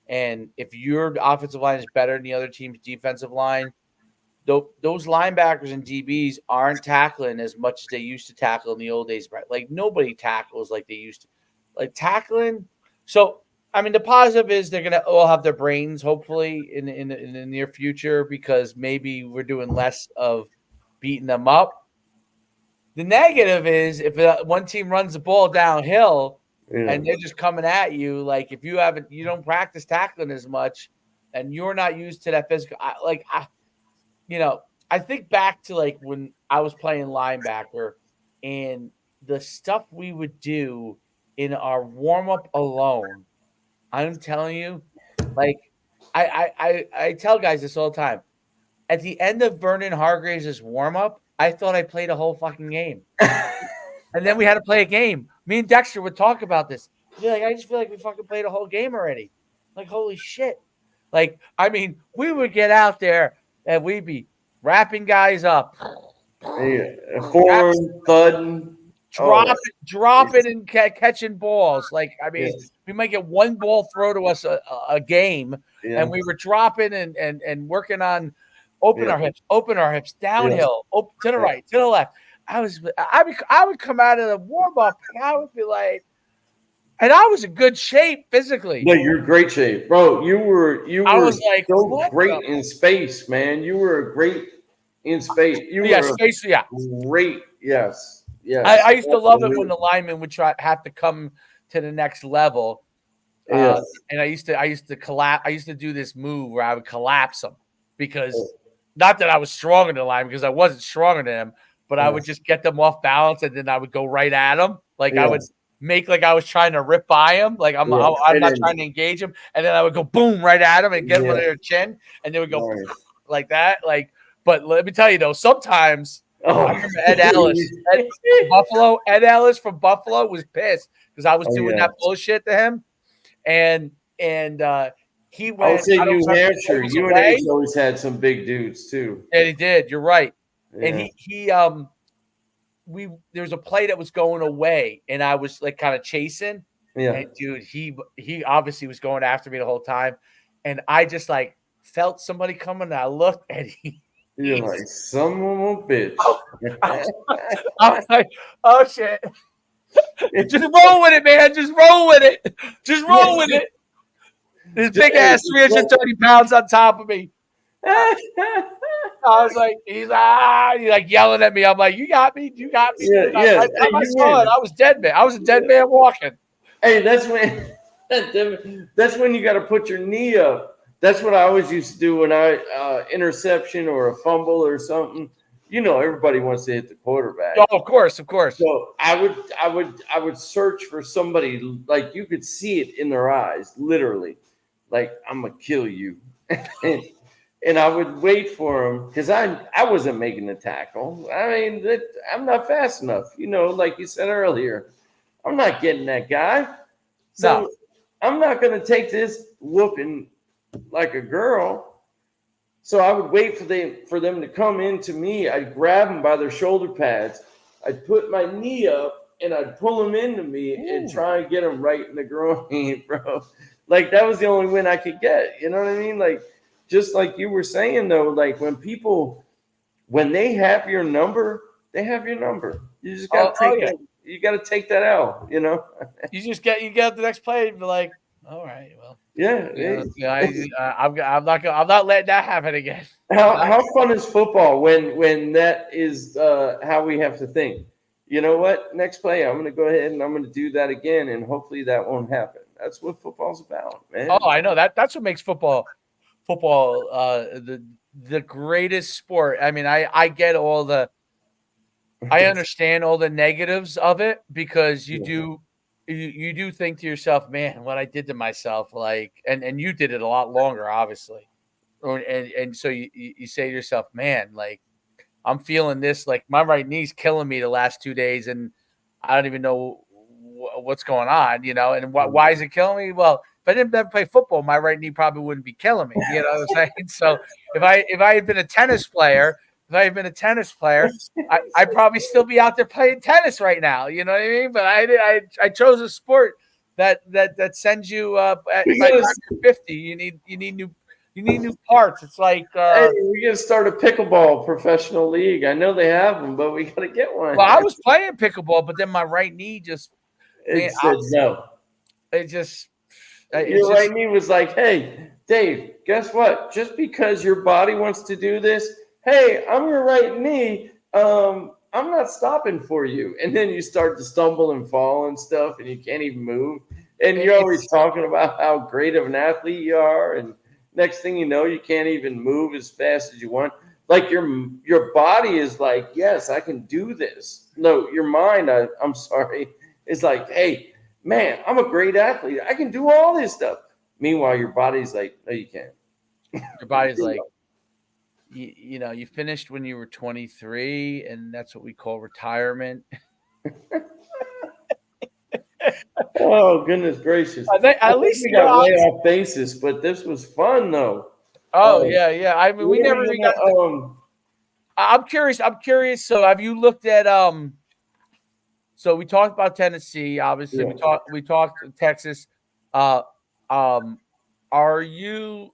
and if your offensive line is better than the other team's defensive line, those linebackers and DBs aren't tackling as much as they used to tackle in the old days. Right? Like nobody tackles like they used to. Like tackling. So I mean, the positive is they're gonna all have their brains hopefully in the near future because maybe we're doing less of beating them up. The negative is if one team runs the ball downhill yeah. and they're just coming at you, like if you don't practice tackling as much and you're not used to that physical, you know, I think back to like when I was playing linebacker and the stuff we would do in our warm up alone. I'm telling you, like I tell guys this all the time. At the end of Vernon Hargraves' warm up, I thought I played a whole fucking game. And then we had to play a game. Me and Dexter would talk about this. He'd be like, I just feel like we fucking played a whole game already. Like, holy shit. Like, I mean, we would get out there and we'd be wrapping guys up. Yeah. Wrap, Foreign thudding. dropping and catching balls. Like, I mean, yes, we might get one ball throw to us a game, yeah, and we were dropping and working on open yeah, our hips, yes. downhill, to the right, to the left. I would come out of the warm up and I would be like, and I was in good shape physically. No, you're in great shape, bro. You I were was like, so what the? great in space, man. You were great in space. You Yeah, were space. Yeah, great. Yes, I yes, used to love it when the absolutely. linemen would have to come to the next level. Uh, Yes. and I used to collapse. I used to do this move where I would collapse them because not that I was stronger than the lineman, because I wasn't stronger than them, but I would Yes. just get them off balance and then I would go right at them. Like I would Yes. make like I was trying to rip by them, like Yes. I'm And not then trying to engage them, and then I would go boom right at them and get them yeah, under their chin, and they would go nice. like that. Like, but let me tell you though, sometimes I Oh, remember Ed Ellis, from Buffalo. Ed Ellis from Buffalo was pissed because I was oh doing yeah. that bullshit to him, and and he I would went. say I don't New remember. He Hampshire, was UNH away, always had some big dudes too. and he did. You're right. And Yeah. he we there was a play that was going away, and I was like kind of chasing, Yeah. and dude, he obviously was going after me the whole time, and I just like felt somebody coming. And I looked, and You're he's. like, son of a bitch. Oh, I was like, oh shit. Just roll with it, man. Just roll with it. Just roll with it. His big Hey, ass 330 pounds on top of me. I was like, he's like yelling at me. I'm like, you got me, you got me. yeah, Dude, yeah. by the Hey, time I you saw it, win. I was dead man. I was a dead man walking. Hey, that's when you got to put your knee up. That's what I always used to do when I interception or a fumble or something. You know, everybody wants to hit the quarterback. Oh, of course, of course. So I would search for somebody like you could see it in their eyes, literally, like I'm gonna kill you, and I would wait for him because I wasn't making the tackle. I mean, I'm not fast enough, you know, like you said earlier. I'm not getting that guy, No. so I'm not gonna take this whooping like a girl. So I would wait for them to come into me. I'd grab them by their shoulder pads. I'd put my knee up and I'd pull them into me and Ooh. try and get them right in the groin, bro. Like that was the only win I could get. You know what I mean? Like just like you were saying though, like when they have your number, they have your number. You just got to Oh take yeah. that. You got to take that out. You know? You get the next play and be like, all right, well, Yeah. yeah, I'm not letting that happen again. How fun is football when that is how we have to think? You know what? Next play, I'm going to go ahead and I'm going to do that again, and hopefully that won't happen. That's what football's about, man. Oh, I know that's what makes football the greatest sport. I mean, I get I understand all the negatives of it because Yeah. you do think to yourself, man, what I did to myself, like, and you did it a lot longer, obviously, and so you say to yourself, man, like I'm feeling this, like my right knee's killing me the last 2 days, and I don't even know what's going on, and why is it killing me? Well, if I didn't ever play football, my right knee probably wouldn't be killing me. You know what I'm saying? So if I had been a tennis player, I'd probably still be out there playing tennis right now. You know what I mean? But I chose a sport that sends you We by the gotta, time you're 50, you need new parts. It's like hey, we gotta start a pickleball professional league. I know they have them, but we gotta get one. well, I was playing pickleball, but then my right knee just man, It said no. it just it's Your just right knee was like, hey, Dave, guess what? Just because your body wants to do this, hey, I'm your right knee. I'm not stopping for you. And then you start to stumble and fall and stuff, and you can't even move. And you're always it's talking about how great of an athlete you are. And next thing you know, you can't even move as fast as you want. Like your body is like, yes, I can do this. No, your mind, I'm sorry, is like, hey, man, I'm a great athlete. I can do all this stuff. Meanwhile, your body's like, no, you can't. your body's like you finished when you were 23, and that's what we call retirement. Oh, goodness gracious. I At think least we got way off basis, but this was fun, though. oh Um, yeah. I mean, we what are never we even got. gonna, I'm curious. So, have you looked at So we talked about Tennessee. Obviously, Yeah. we talked Texas. Uh, um, are you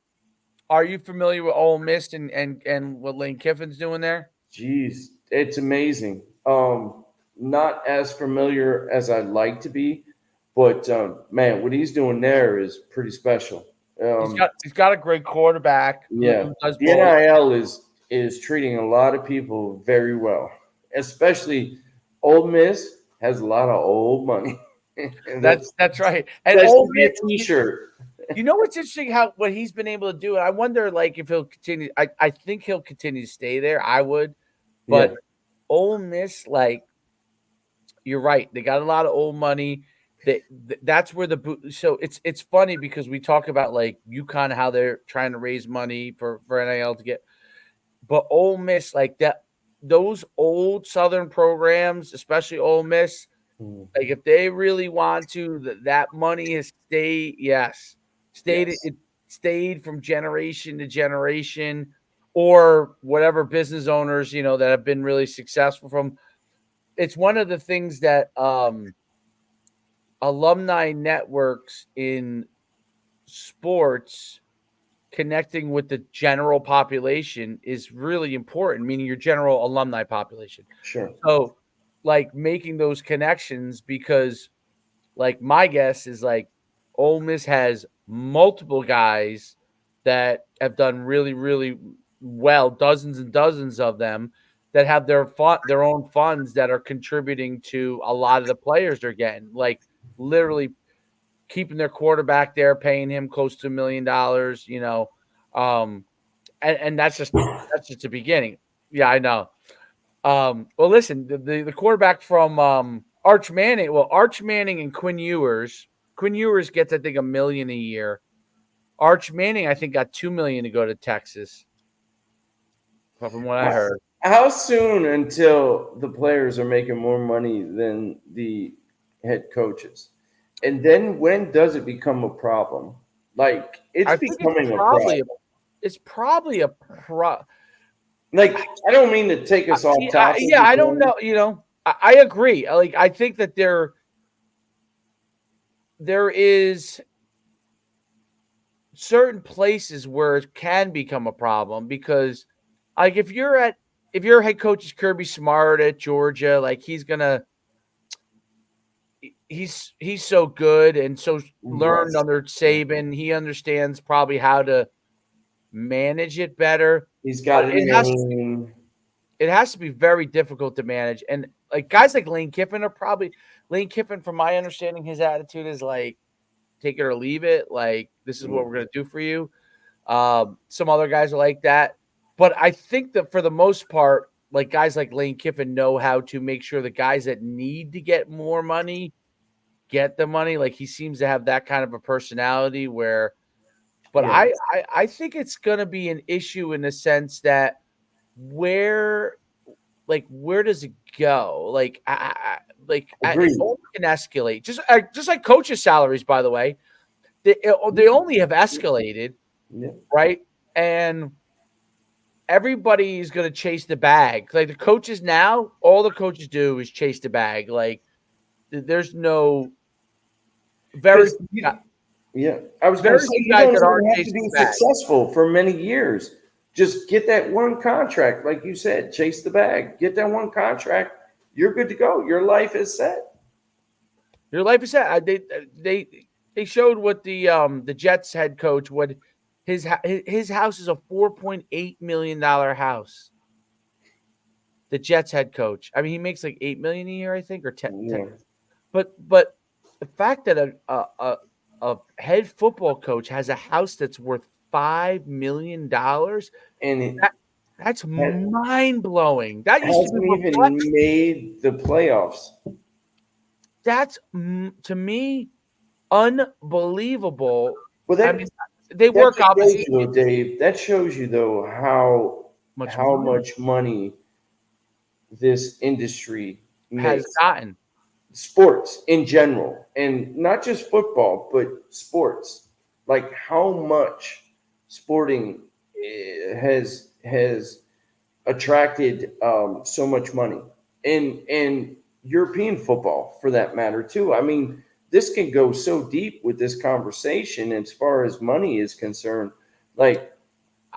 familiar with Ole Miss and what Lane Kiffin's doing there? Jeez, it's amazing. Not as familiar as I'd like to be, but man, what he's doing there is pretty special. Um, He's got a great quarterback yeah, who does the both. NIL is treating a lot of people very well, especially Ole Miss has a lot of old money, and That's right. And that Ole should be a Miss, T-shirt. you know what's interesting how what he's been able to do, and I wonder like if he'll continue. I think he'll continue to stay there. I would, Yeah, but Ole Miss, like you're right, they got a lot of old money. That's where so it's funny because we talk about like UConn how they're trying to raise money for NIL to get, but Ole Miss like that those old Southern programs, especially Ole Miss, mm, like if they really want to, that money has stayed. Yes, yes, it stayed from generation to generation, or whatever business owners that have been really successful from. It's one of the things that alumni networks in sports connecting with the general population is really important, meaning your general alumni population. sure. So, like making those connections because like my guess is like Ole Miss has multiple guys that have done really, really well, dozens and dozens of them that have their own funds that are contributing to a lot of the players they're getting. Like literally keeping their quarterback there, paying him close to $1 million, Um, and that's just the beginning. Yeah, I know. Well, listen, the quarterback from Arch Manning, Arch Manning and Quinn Ewers. Quinn Ewers gets, I think, $1 million a year. Arch Manning, I think, got $2 million to go to Texas, from what I How, heard. how soon until the players are making more money than the head coaches? And then when does it become a problem? Like it's I think it's becoming a probably problem. a, it's probably a pro. Like I don't mean to take us off See, topic yeah, I don't again. know. I agree. Like, I think that there is certain places where it can become a problem because, like, if your head coach is Kirby Smart at Georgia, like he's so good and so learned Yes. under Yeah. Saban. He understands probably how to manage it better, He's but got a name. it has to be very difficult to manage. And like guys like Lane Kiffin are probably Lane Kiffin, from my understanding, his attitude is like take it or leave it. Like this is what we're gonna do for you. Some other guys are like that, but I think that for the most part, like guys like Lane Kiffin know how to make sure the guys that need to get more money get the money. Like he seems to have that kind of a personality where, but Yeah. I think it's gonna be an issue in the sense that where where does it go? It Agreed. only can escalate. Just like coaches' salaries, by the way, they only have escalated, Yeah. right? And everybody's gonna chase the bag. Like the coaches now, all the coaches do is chase the bag. Like there's no very Because few yeah, I was going to very say few you guys don't that aren't even have to chasing be the bag. successful for many years. Just get that one contract, like you said, chase the bag. Get that one contract. You're good to go. Your life is set. Your life is set. They they showed what the Jets head coach what his house is a $4.8 million house. The Jets head coach. I mean, he makes like 8 million a year, I think, or 10. Yeah, But the fact that a head football coach has a house that's worth $5 million, and it that that's ha- mind blowing. That used to be hasn't even perplexing. made the playoffs. That's to me unbelievable. Well, I mean, they that work just shows obviously you, though, Dave. That shows you, though, much how money much money this industry has makes. gotten. Sports in general, and not just football, but sports. Like how much sporting has attracted so much money, and European football for that matter too. I mean, this can go so deep with this conversation as far as money is concerned. Like,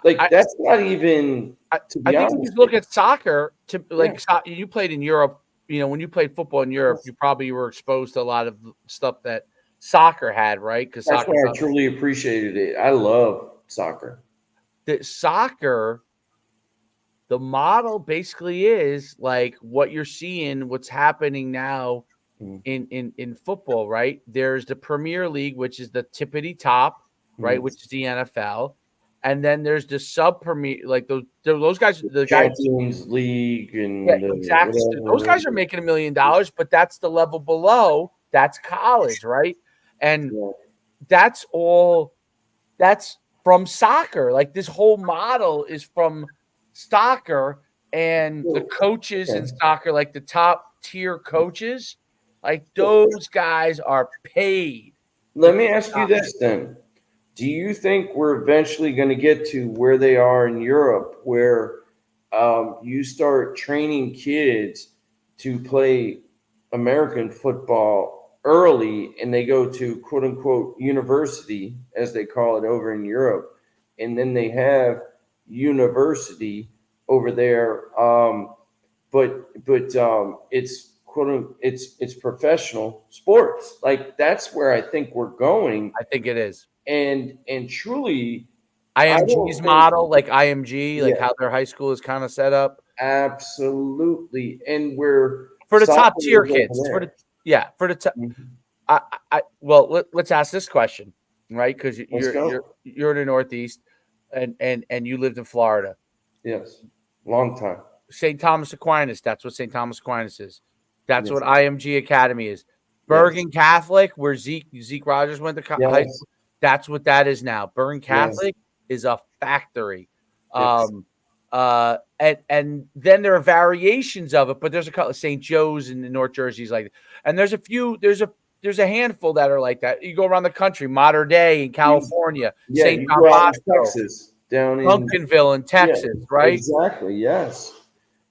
I, that's not even, I, to I be think if you honest with look at soccer, to you. Yeah, like you played in Europe, when you played football in Europe, you probably were exposed to a lot of stuff that soccer had, right? Because that's soccer's why I not truly appreciated it. I love soccer. that soccer. The model basically is like what you're seeing, what's happening now Mm-hmm. in football, right? There's the Premier League, which is the tippity top, right, Yes. which is the NFL, and then there's the sub premier, like those guys, The the guys, Champions League yeah, and exactly. So those whatever. guys are making $1 million, but that's the level below. That's college, right? And Yeah. that's all. That's from soccer. Like this whole model is from soccer, and the So, coaches in okay. soccer, like the top tier coaches, like So those guys are paid to let me coach ask you soccer. this then. Do you think we're eventually going to get to where they are in Europe, where you start training kids to play American football early and they go to quote unquote university, as they call it over in Europe, and then they have university over there, but it's it's professional sports. Like that's where I think we're going, I think it is and truly, I IMG's don't think. model, like IMG, like Yeah, how their high school is kind of set up absolutely, and where for the top soccer tier is over kids. For the there. yeah, for the Mhm. well, let's ask this question, right? Because Let's go. you're in the Northeast, and you lived in Florida. Yes, long time. St. Thomas Aquinas. That's what St. Thomas Aquinas is. That's Yes, what IMG Academy is. yes, Bergen Catholic, where Zeke Rogers went to high yes, school. That's what that is now. Bergen yes, Catholic is a factory. yes. And then there are variations of it, but there's a couple of St. Joe's in North Jersey's like, and there's a few. There's a handful that are like that. You go around the country, Modern Day in You, California, yeah, St. you John go out in Bosco, Texas, down in, Duncanville in yeah, Texas, right? exactly. Yes,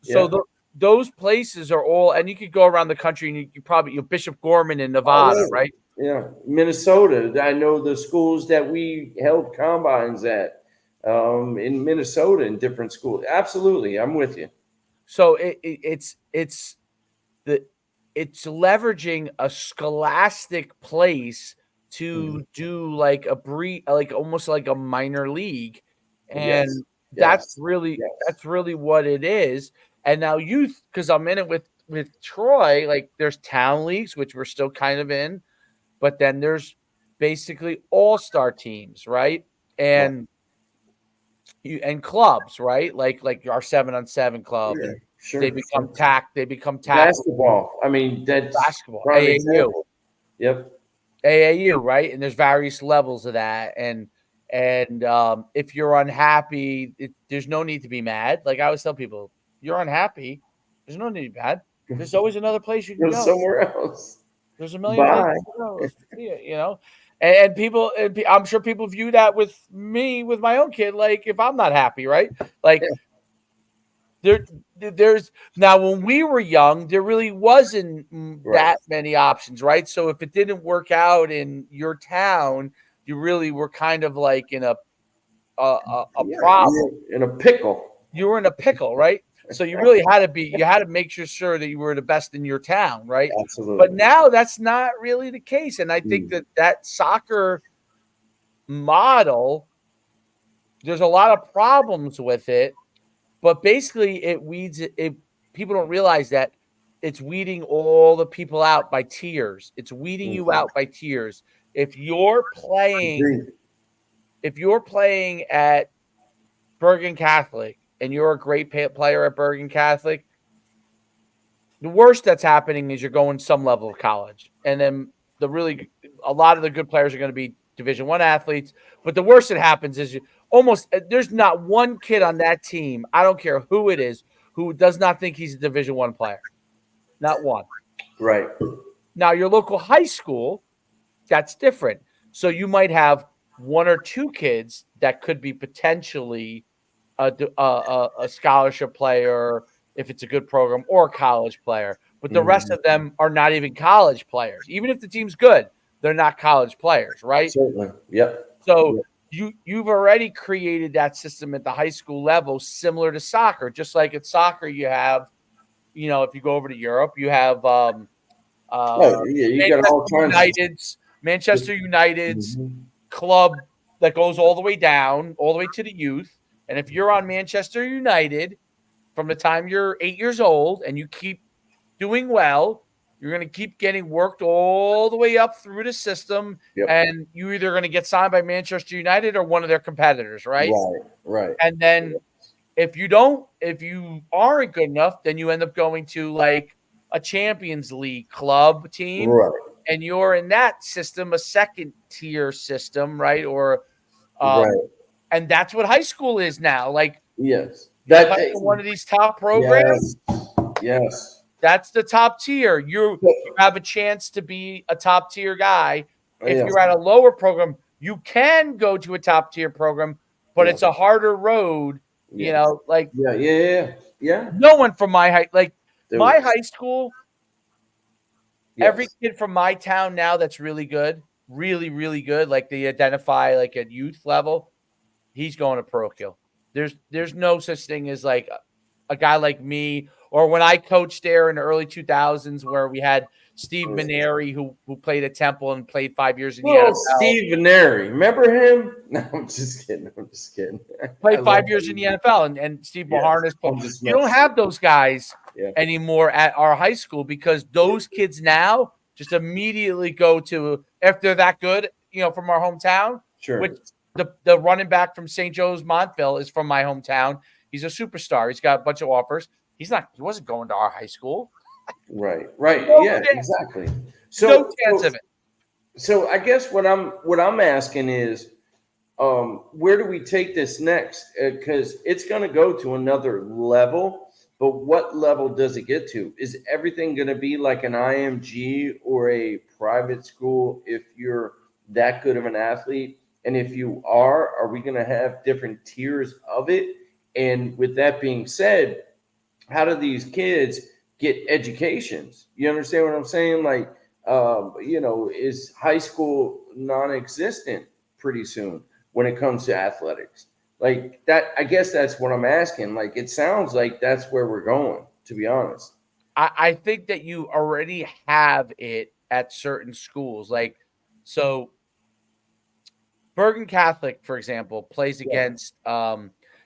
So yeah. those places are all, and you could go around the country, and you probably Bishop Gorman in All Nevada, over. right? Yeah, Minnesota. I know the schools that we held combines at, in Minnesota in different schools. Absolutely, I'm with you. So the it's leveraging a scholastic place Mhm. to do like like almost like a minor league, Yes, and yes, yes. that's really what it is. And now youth, because I'm in it with Troy, like there's town leagues, which we're still kind of in, but then there's basically all-star teams, right? Right. And clubs, right? Like our 7-on-7 club, Yeah, and sure, sure. they become tackle Basketball. I mean, that's basketball, prime AAU, example. Yep. right? And there's various levels of that, and if you're unhappy, there's no need to be mad. Like I always tell people, you're unhappy, there's no need to be mad. There's always another place you can Go go. somewhere else. There's a million places Bye. to go. Yeah. And people, I'm sure people view that with me, with my own kid. Like if I'm not happy, right? Like Yeah, there, there's now when we were young, there really wasn't right. that many options, right? So if it didn't work out in your town, you really were kind of like in a Yeah, problem. you're in a pickle. You were in a pickle, right? So you really had to you had to make sure that you were the best in your town, right? But Absolutely. now that's not really the case, and I think Mm. that soccer model, there's a lot of problems with it, but basically it weeds it. People don't realize that it's weeding all the people out by tiers. It's weeding you Mhm. out by tiers. If you're playing, Agreed. if you're playing at Bergen Catholic and you're a great player at Bergen Catholic, the worst that's happening is you're going some level of college, and then a lot of the good players are going to be Division 1 athletes. But the worst that happens is there's not one kid on that team, I don't care who it is, who does not think he's a Division 1 player. Not one. Right. Now your local high school, that's different. So you might have one or two kids that could be potentially a scholarship player if it's a good program, or a college player. but the rest of them are not even college players. Even if the team's good, they're not college players, right? Certainly. Yep. So Yep. you've already created that system at the high school level, similar to soccer. Just like at soccer, you have, if you go over to Europe, you have Oh, yeah, you got all kinds of. Manchester United's Mhm. club that goes all the way down, all the way to the youth. And if you're on Manchester United from the time you're 8 years old and you keep doing well, you're going to keep getting worked all the way up through the system. Yep. And you're either going to get signed by Manchester United or one of their competitors, right? Right. Right. And then if you aren't good enough, then you end up going to like a Champions League club team, Right. and you're in that system, a second tier system, right? Or Right. and that's what high school is now. Like Yes. you That. play for one of these top programs, Yes. Yes. that's the top tier. You have a chance to be a top tier guy. If Yes. you're at a lower program, you can go to a top tier program, but Yeah. it's a harder road. Yes. Like Yeah. Yeah. Yeah. Yeah. no one from my Dude. high school, every Yes. kid from my town now that's really good, really, really good, like they identify like at youth level, he's going to parochial. There's no such thing as like a guy like me, or when I coached there in the early 2000s where we had Steve Maneri who played at Temple and played 5 years in the Little NFL. Steve Veneri. Remember him? No, I'm just kidding. I'm just kidding. I Played love 5 years in him. the NFL and Steve Yes. Maharnas. I'm just You don't messing. have those guys Yeah. anymore at our high school because those kids now just immediately go to, if they're that good, from our hometown, Sure. which the running back from St. Joe's Montville is from my hometown. He's a superstar. He's got a bunch of offers. He wasn't going to our high school. Right. Right. No Yeah. chance. Exactly. No So. chance of it. So I guess what I'm asking is, where do we take this next? Because it's going to go to another level, but what level does it get to? Is everything going to be like an IMG or a private school if you're that good of an athlete? And if you are we going to have different tiers of it? And with that being said, how do these kids get educations? You understand what I'm saying? Like, is high school non-existent pretty soon when it comes to athletics? Like that, I guess that's what I'm asking. Like, it sounds like that's where we're going, to be honest. I think that you already have it at certain schools. Like, so Bergen Catholic, for example, plays Yeah. against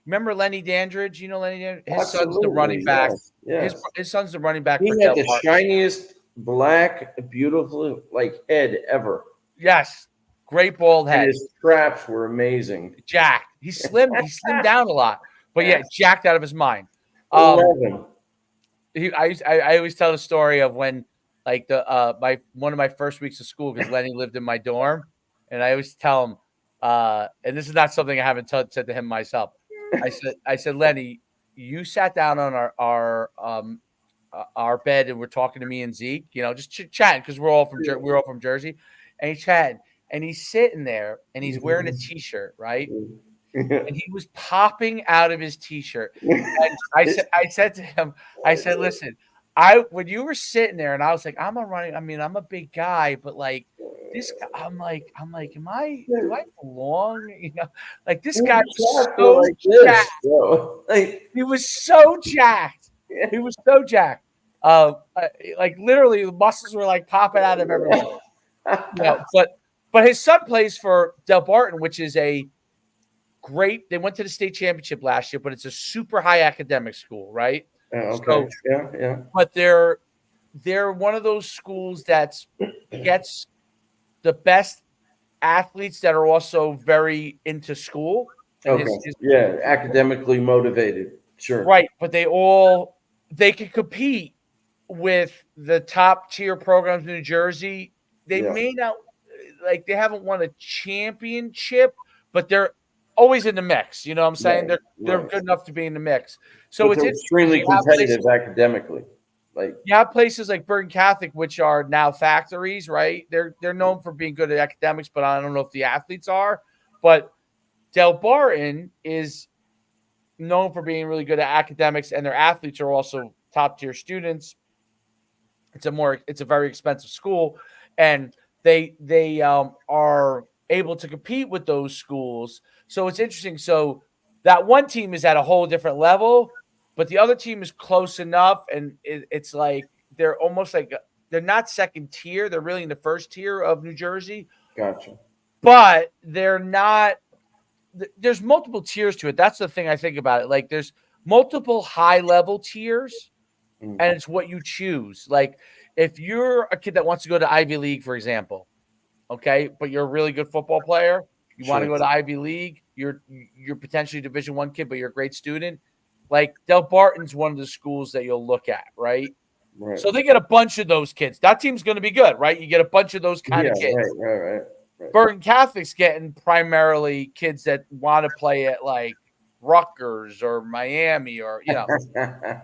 remember Lenny Dandridge? You know Lenny Dandridge? His son's the running Absolutely, back. yes, yes. His son's the running back for He had Del the Mar. shiniest black, beautiful like head ever, Yes. Great bald and head. his straps were amazing. Jacked. He's slim. He slimmed down a lot. But yeah, jacked out of his mind. Love him. I always tell the story of when like one of my first weeks of school, because Lenny lived in my dorm, and I always tell him, and this is not something I haven't said to him myself. I said, Lenny, you sat down on our bed and we're talking to me and Zeke, just chatting because we're all from Jersey, and he's chatting and he's sitting there and he's wearing a t-shirt, right? And he was popping out of his t-shirt. And I said to him, I said, listen, when you were sitting there and I was like, I'm a big guy, but like this guy, I'm like, do I belong? Like this guy was so like this, jacked. bro. Like, He was so jacked. He was so jacked. Like literally the muscles were like popping out of everyone. But his son plays for Del Barton, which is a great. They went to the state championship last year, but it's a super high academic school, right? okay. So, Yeah. but they're one of those schools that gets the best athletes that are also very into school. And Okay. Academically motivated. Sure. right, but they can compete with the top tier programs in New Jersey. They may not they haven't won a championship, but they're always in the mix. You know what I'm saying? Right, They're right. good enough to be in the mix. So But it's they're extremely competitive academically. Like, you have places like Bergen Catholic, which are now factories, right? They're known for being good at academics, but I don't know if the athletes are. But Del Barton is known for being really good at academics, and their athletes are also top tier students. it's a very expensive school, and they are able to compete with those schools. So it's interesting. So that one team is at a whole different level, but the other team is close enough, and it's like they're almost like they're not second tier. They're really in the first tier of New Jersey, Gotcha. but they're not. There's multiple tiers to it. That's the thing I think about it. Like there's multiple high level tiers, Mm. and it's what you choose. Like if you're a kid that wants to go to Ivy League, for example, okay, but you're a really good football player, you want to Sure. go to Ivy League, you're potentially a Division I kid, but you're a great student. Like Del Barton's one of the schools that you'll look at, right? Right. So they get a bunch of those kids. That team's going to be good, right? You get a bunch of those kind Yeah. of Right. kids. Right. Right. Bergen Catholic's getting primarily kids that want to play at like Rutgers or Miami or, Right.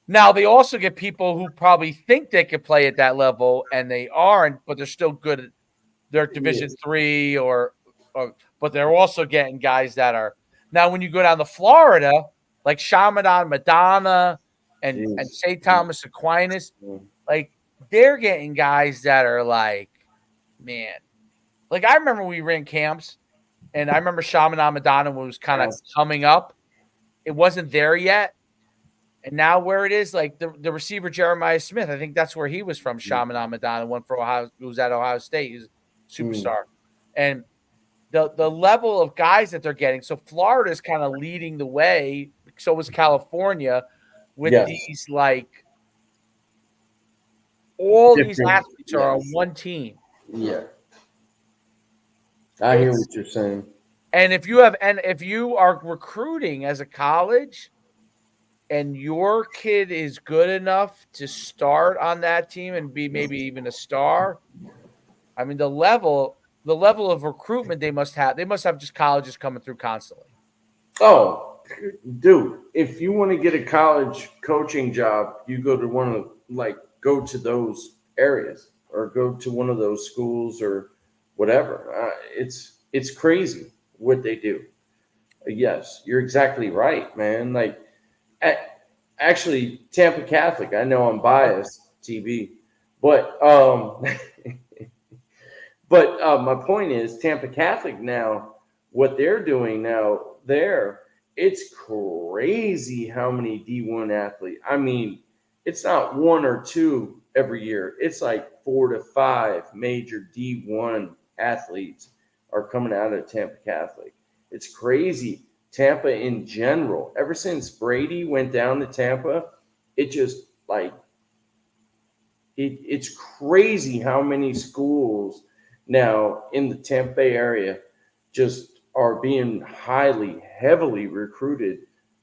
Now they also get people who probably think they could play at that level and they aren't, but they're still good. They're Division Yes. three but they're also getting guys that are now when you go down to Florida, like Shamadan Madonna and Jeez. St. Thomas Aquinas, Mm. like they're getting guys that are like, man. Like I remember we ran camps and I remember Shamadan Madonna was kind of Yes. coming up. It wasn't there yet. And now where it is, like the receiver Jeremiah Smith, I think that's where he was from. Shaman Madonna went for Ohio, who was at Ohio State. He's a Mm. superstar, and the level of guys that they're getting. So Florida is kind of leading the way. So was California with Yes. these like all these Different. athletes are on Yes. one team. Yeah. I hear It's what you're saying. and if you are recruiting as a college and your kid is good enough to start on that team and be maybe even a star, I mean the level of recruitment they must have just colleges coming through constantly. Oh, dude, if you want to get a college coaching job, you go to one of go to those areas or go to one of those schools or whatever. It's crazy what they do. Yes, you're exactly right, man. Like, a- actually, Tampa Catholic. I know I'm biased, TB, but my point is Tampa Catholic now, what they're doing now there, it's crazy how many D1 athletes. I mean, it's not one or two every year. It's like 4 to 5 major D1 athletes are coming out of Tampa Catholic. It's crazy. Tampa in general, ever since Brady went down to Tampa, it just like it's crazy how many schools now in the Tampa Bay area just are being heavily recruited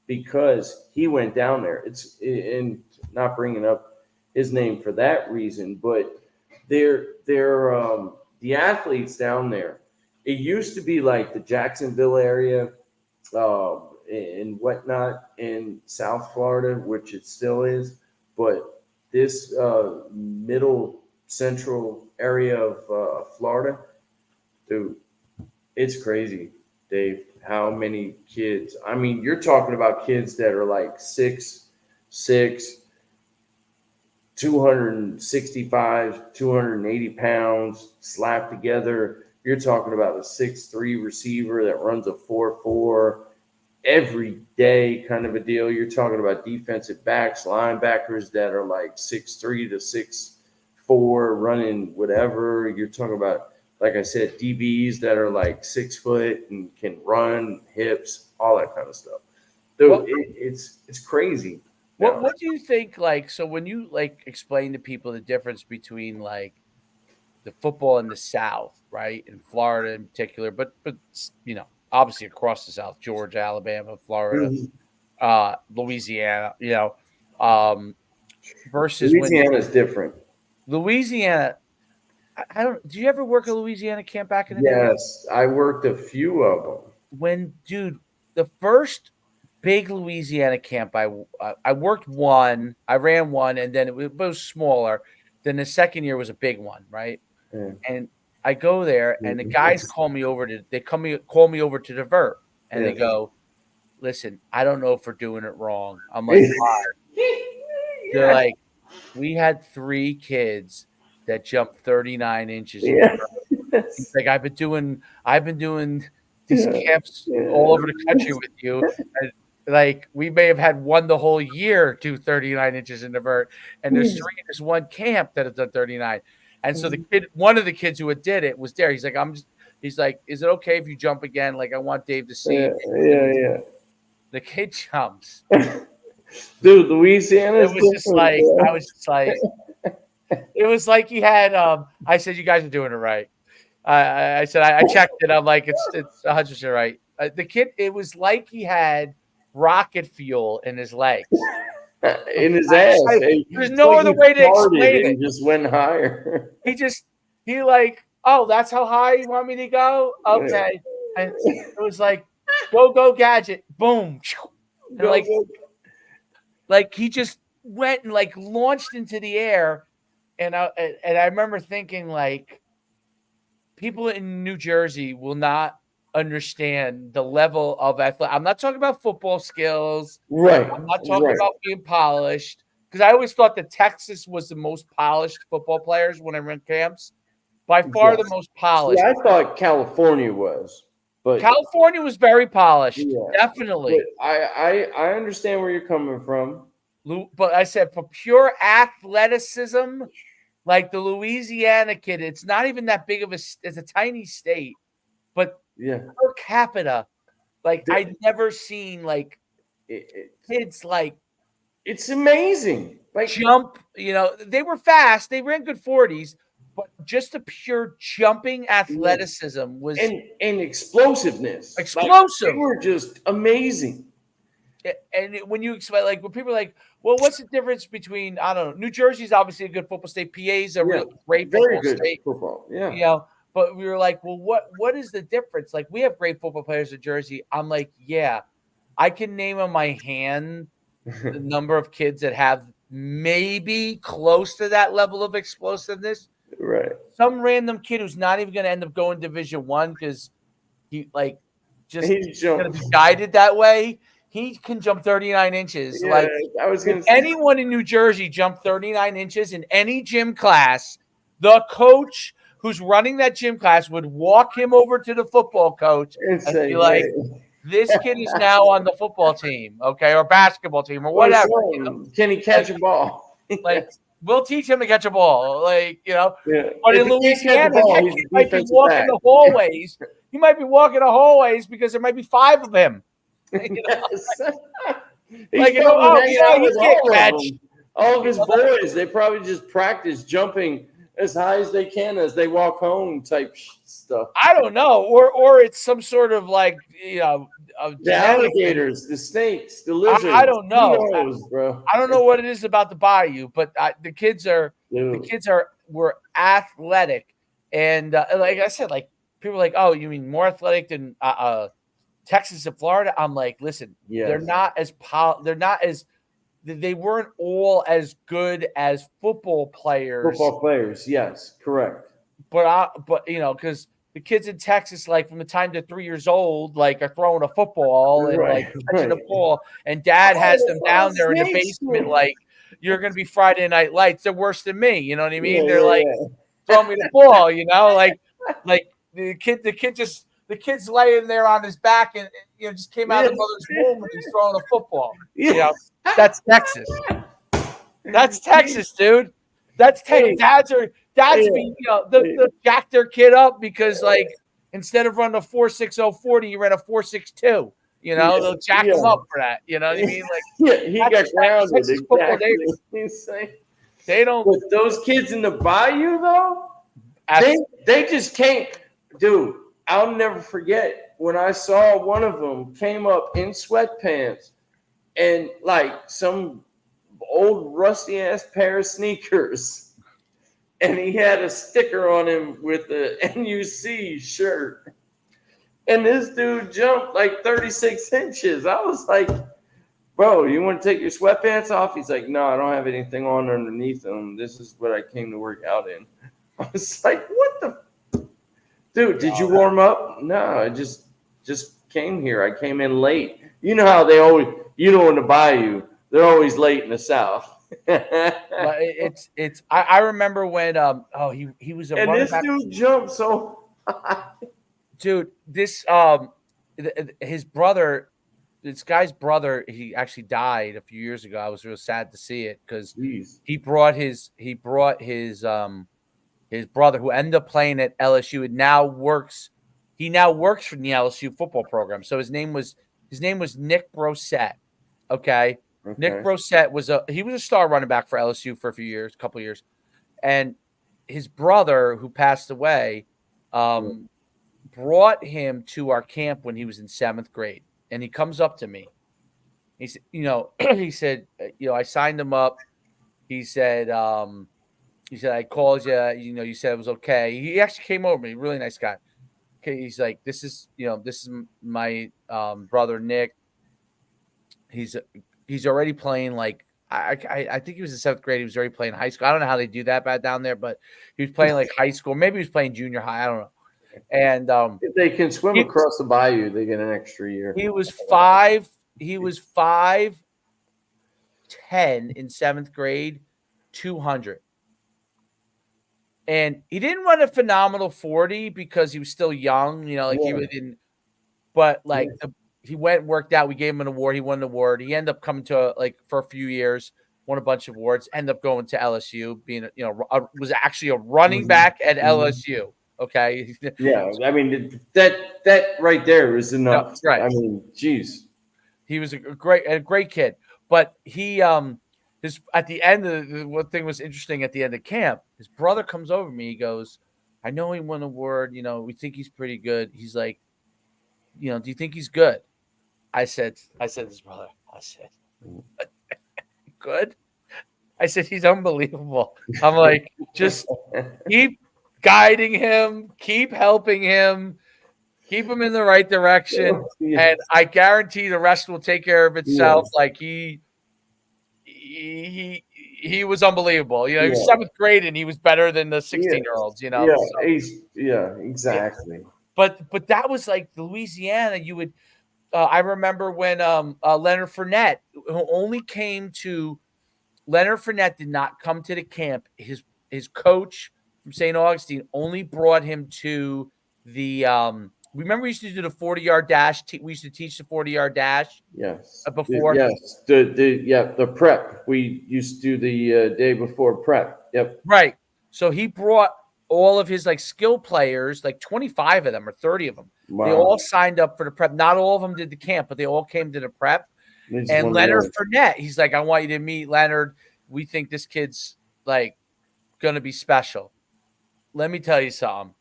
because he went down there. It's and not bringing up his name for that reason, but they're the athletes down there. It used to be like the Jacksonville area and whatnot in South Florida, which it still is, but this middle central area of Florida, dude, it's crazy, Dave. How many kids? I mean, you're talking about kids that are like 6'6", 265, 280 pounds slapped together. You're talking about a 6'3" receiver that runs a 4.4 every day kind of a deal. You're talking about defensive backs, linebackers that are like 6'3" to 6'4", running whatever. You're talking about, like I said, DBs that are like 6 foot and can run hips, all that kind of stuff. Dude, What it's crazy what now. what do you think like so when you like explain to people the difference between like the football in the South, right? In Florida in particular, but obviously across the South, Georgia, Alabama, Florida, Mhm. Louisiana, um, versus when Louisiana is different. Louisiana. I don't. Do you ever work a Louisiana camp back in the day? Yes, I worked a few of them. When, dude, the first big Louisiana camp I worked one, I ran one, and then it was smaller. Then the second year was a big one, right? Yeah. And I go there, and the guys Yes. call me over to divert, and they Yes. go, "Listen, I don't know if we're doing it wrong." I'm like, "Why?" They're Yeah. like, We had 3 kids that jumped 39 inches in the Yeah. vert. He's Yes. like, I've been doing these Yeah. camps all over the country with you. And like we may have had one the whole year do 39 inches in the vert, and there's 3 in this one camp that have done 39. And so one of the kids who had did it was there. He's like, he's like, is it okay if you jump again? Like, I want Dave to see. Yeah. Yeah. Yeah. The kid jumps. Dude, Louisiana It is was just different, like, I bro. was just like, it was like he had. I said, you guys are doing it right. I said I checked it. I'm like, it's 100% right. The kid, it was like he had rocket fuel in his legs. In his ass. Hey, There's it's no like other he way to farted explain it. and just went higher. He like, oh, that's how high you want me to go? Okay. And it was like, go gadget, boom, and Go, go. like he just went and like launched into the air, and I remember thinking like, people in New Jersey will not understand the level of athletic. I'm not talking about football skills. Right. I'm not talking Right. about being polished, because I always thought that Texas was the most polished football players when I ran camps. By far the Yes. most See, polished. I thought California was, but California was very polished, yeah. But definitely. I understand where you're coming from. But I said for pure athleticism, like the Louisiana kid, it's not even that big of it's a tiny state, but Yeah. per capita, like The- I'd never seen like it- kids like it's amazing. Like, jump. They were fast. They ran good 40s, but just the pure jumping yeah. athleticism was And explosiveness. Like, they explosive. were just amazing. And when you explain, like when people are like, well, what's the difference between, I don't know, New Jersey's obviously a good football state, PA's a Yeah. real great Very football good state, football. Yeah. but we were like, well, what is the difference? Like we have great football players in Jersey. I'm like, yeah, I can name on my hand the number of kids that have maybe close to that level of explosiveness. Right. Some random kid who's not even going to end up going Division 1 because he like just He going to jumped. be guided that way. He can jump 39 inches. Yeah, Like I was if gonna say. anyone in New Jersey jumped 39 inches in any gym class, the coach who's running that gym class would walk him over to the football coach And and say, be like, hey. this kid is now on the football team, okay, or basketball team, or Or whatever. something. Can he catch a ball? Like, we'll teach him to catch a ball. Yeah. But If in he can't catch a Louisiana, ball, that he's kid a might be defensive walking back. the hallways. He might be walking the hallways because there might be 5 of him. Yes. He's Like, probably hanging out he with can't all of catch. them. All of his boys, they probably just practice jumping as high as they can as they walk home type stuff. I don't know, or it's some sort of like The genetic thing. alligators, the snakes, the lizards. I don't know. Who knows, bro? I don't know what it is about the bayou, but the kids Dude. were athletic, and like I said, like people are like, oh, you mean more athletic than Texas and Florida? I'm like, listen, Yes. they're not as they weren't all as good as football players. Football players, yes, correct. But because the kids in Texas, like from the time they're 3 years old, like are throwing a football and like catching a ball, and dad has them down there in the basement, like you're gonna be Friday Night Lights. They're worse than me, you know what I mean? They're like, throw me the ball, like the kid's laying there on his back and just came out of the mother's womb and he's throwing a football. That's Texas. That's Texas, dude. That's Texas. Dads be they'll jack their kid up because like instead of running a 4.60 40, you ran a 4.62. They'll jack him up for that. You know what I mean? Like he got grounded. Texas football, Exactly. they don't. But those kids in the bayou though, they just can't. Dude, I'll never forget when I saw one of them came up in sweatpants and like some old rusty ass pair of sneakers. And he had a sticker on him with the NUC shirt. And this dude jumped like 36 inches. I was like, bro, you want to take your sweatpants off? He's like, no, I don't have anything on underneath them. This is what I came to work out in. I was like, what the? Dude, did you warm up? No, I just came here. I came in late. You know how they always, in the bayou, they're always late in the South. But it's I remember when he was a And running this back. dude jumped so high. Dude, this his brother, this guy's brother, he actually died a few years ago. I was real sad to see it because Jeez. his brother, who ended up playing at LSU, and he now works for the LSU football program. So his name was Nick Brossette. Okay. Nick Okay. Brossette he was a star running back for LSU for a couple years. And his brother, who passed away, Yeah. brought him to our camp when he was in 7th grade. And he comes up to me. He said, he said, I signed him up. He said, I called you, you said it was okay. He actually came over to me, really nice guy. Okay, he's like, this is my brother Nick. He's he's already playing like I think he was in 7th grade. He was already playing high school. I don't know how they do that bad down there, but he was playing like high school. Maybe he was playing junior high. I don't know. And If they can swim he across the bayou, they get an extra year. he was 5. He was 5'10" in 7th grade, 200. And he didn't run a phenomenal 40 because he was still young, like he Yeah. really didn't. But like Yeah. he went and worked out. We gave him an award. He won an award. He ended up coming to for a few years, won a bunch of awards. Ended up going to LSU, being was actually a running Mhm. back at Mhm. LSU. Okay, Yeah. I mean, that right there is no, enough. right. I mean, geez. He was a great kid, but he his at the end of one thing was interesting at the end of camp. His brother comes over to me. He goes, "I know he won an award. We think he's pretty good." He's like, "Do you think he's good?" I said, his brother. I said, "Good." I said, "He's unbelievable." I'm like, just keep guiding him, keep helping him, keep him in the right direction, and Yes. I guarantee the rest will take care of itself. Yes. Like he was unbelievable. He was Yeah. 7th grade and he was better than the 16-year-olds. Yes. Yeah. So Yeah. yeah, Exactly. but that was like Louisiana. You would. I remember when Leonard Fournette, who only came to Leonard Fournette, did not come to the camp. His coach from St. Augustine only brought him to the. Remember, we used to do the 40-yard dash. We used to teach the 40-yard dash Yes. before. Yes. The prep. We used to do the day before prep. Yep. Right. So he brought all of his like skill players, like 25 of them or 30 of them. They all Wow. signed up for the prep. Not all of them did the camp, but they all came to the prep. They just And want to Leonard learn. Fournette, he's like, I want you to meet Leonard. We think this kid's like gonna be special. Let me tell you something.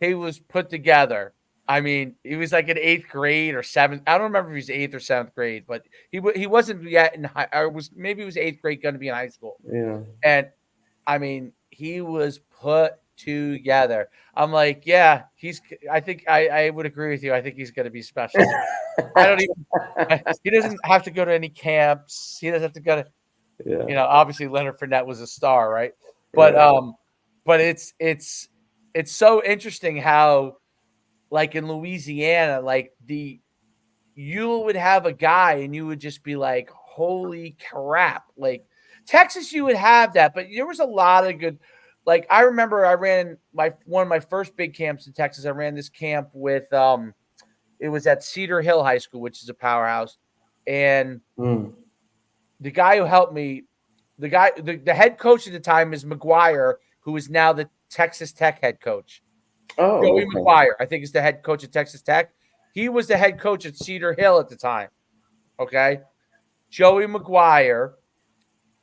He was put together. I mean, he was like in 8th grade or 7th. I don't remember if he was 8th or 7th grade, but he wasn't yet in high. Or maybe he was 8th grade, going to be in high school. Yeah. And I mean, he was put together. I'm like, yeah, I think I would agree with you. I think he's going to be special. I don't even. He doesn't have to go to any camps. He doesn't have to go to. Yeah. Obviously Leonard Fournette was a star, right? But Right. but it's so interesting how, like in Louisiana, like you would have a guy and you would just be like, holy crap. Like Texas, you would have that, but there was a lot of good. Like I remember I ran one of my first big camps in Texas. I ran this camp with it was at Cedar Hill High School, which is a powerhouse. And Mm. the guy who helped me, the head coach at the time is McGuire, who is now the Texas Tech head coach. Oh, Joey okay. McGuire, I think, is the head coach at Texas Tech. He was the head coach at Cedar Hill at the time. Okay. Joey McGuire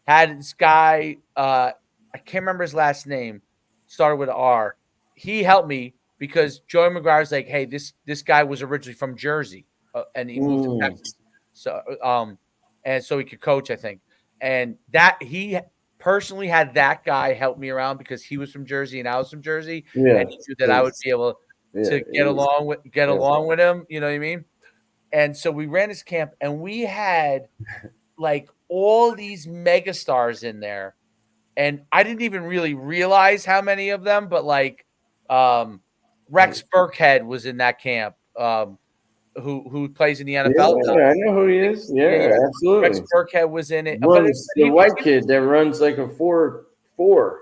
had this guy, I can't remember his last name, started with an R. He helped me because Joey McGuire's like, hey, this guy was originally from Jersey and he moved to Mm. Texas. So, and so he could coach, I think. And that he personally had that guy help me around because he was from Jersey and I was from Jersey. Yeah. And he knew that I would be able Yeah. to It get was, yeah. along with him. You know what I mean? And so we ran this camp and we had like all these megastars in there. And I didn't even really realize how many of them, but like Rex Burkhead was in that camp. who plays in the Yeah, NFL now. I know who he is. Yeah, Rex absolutely. Burkhead was in it, but Runs the white kid that runs like a 4.4.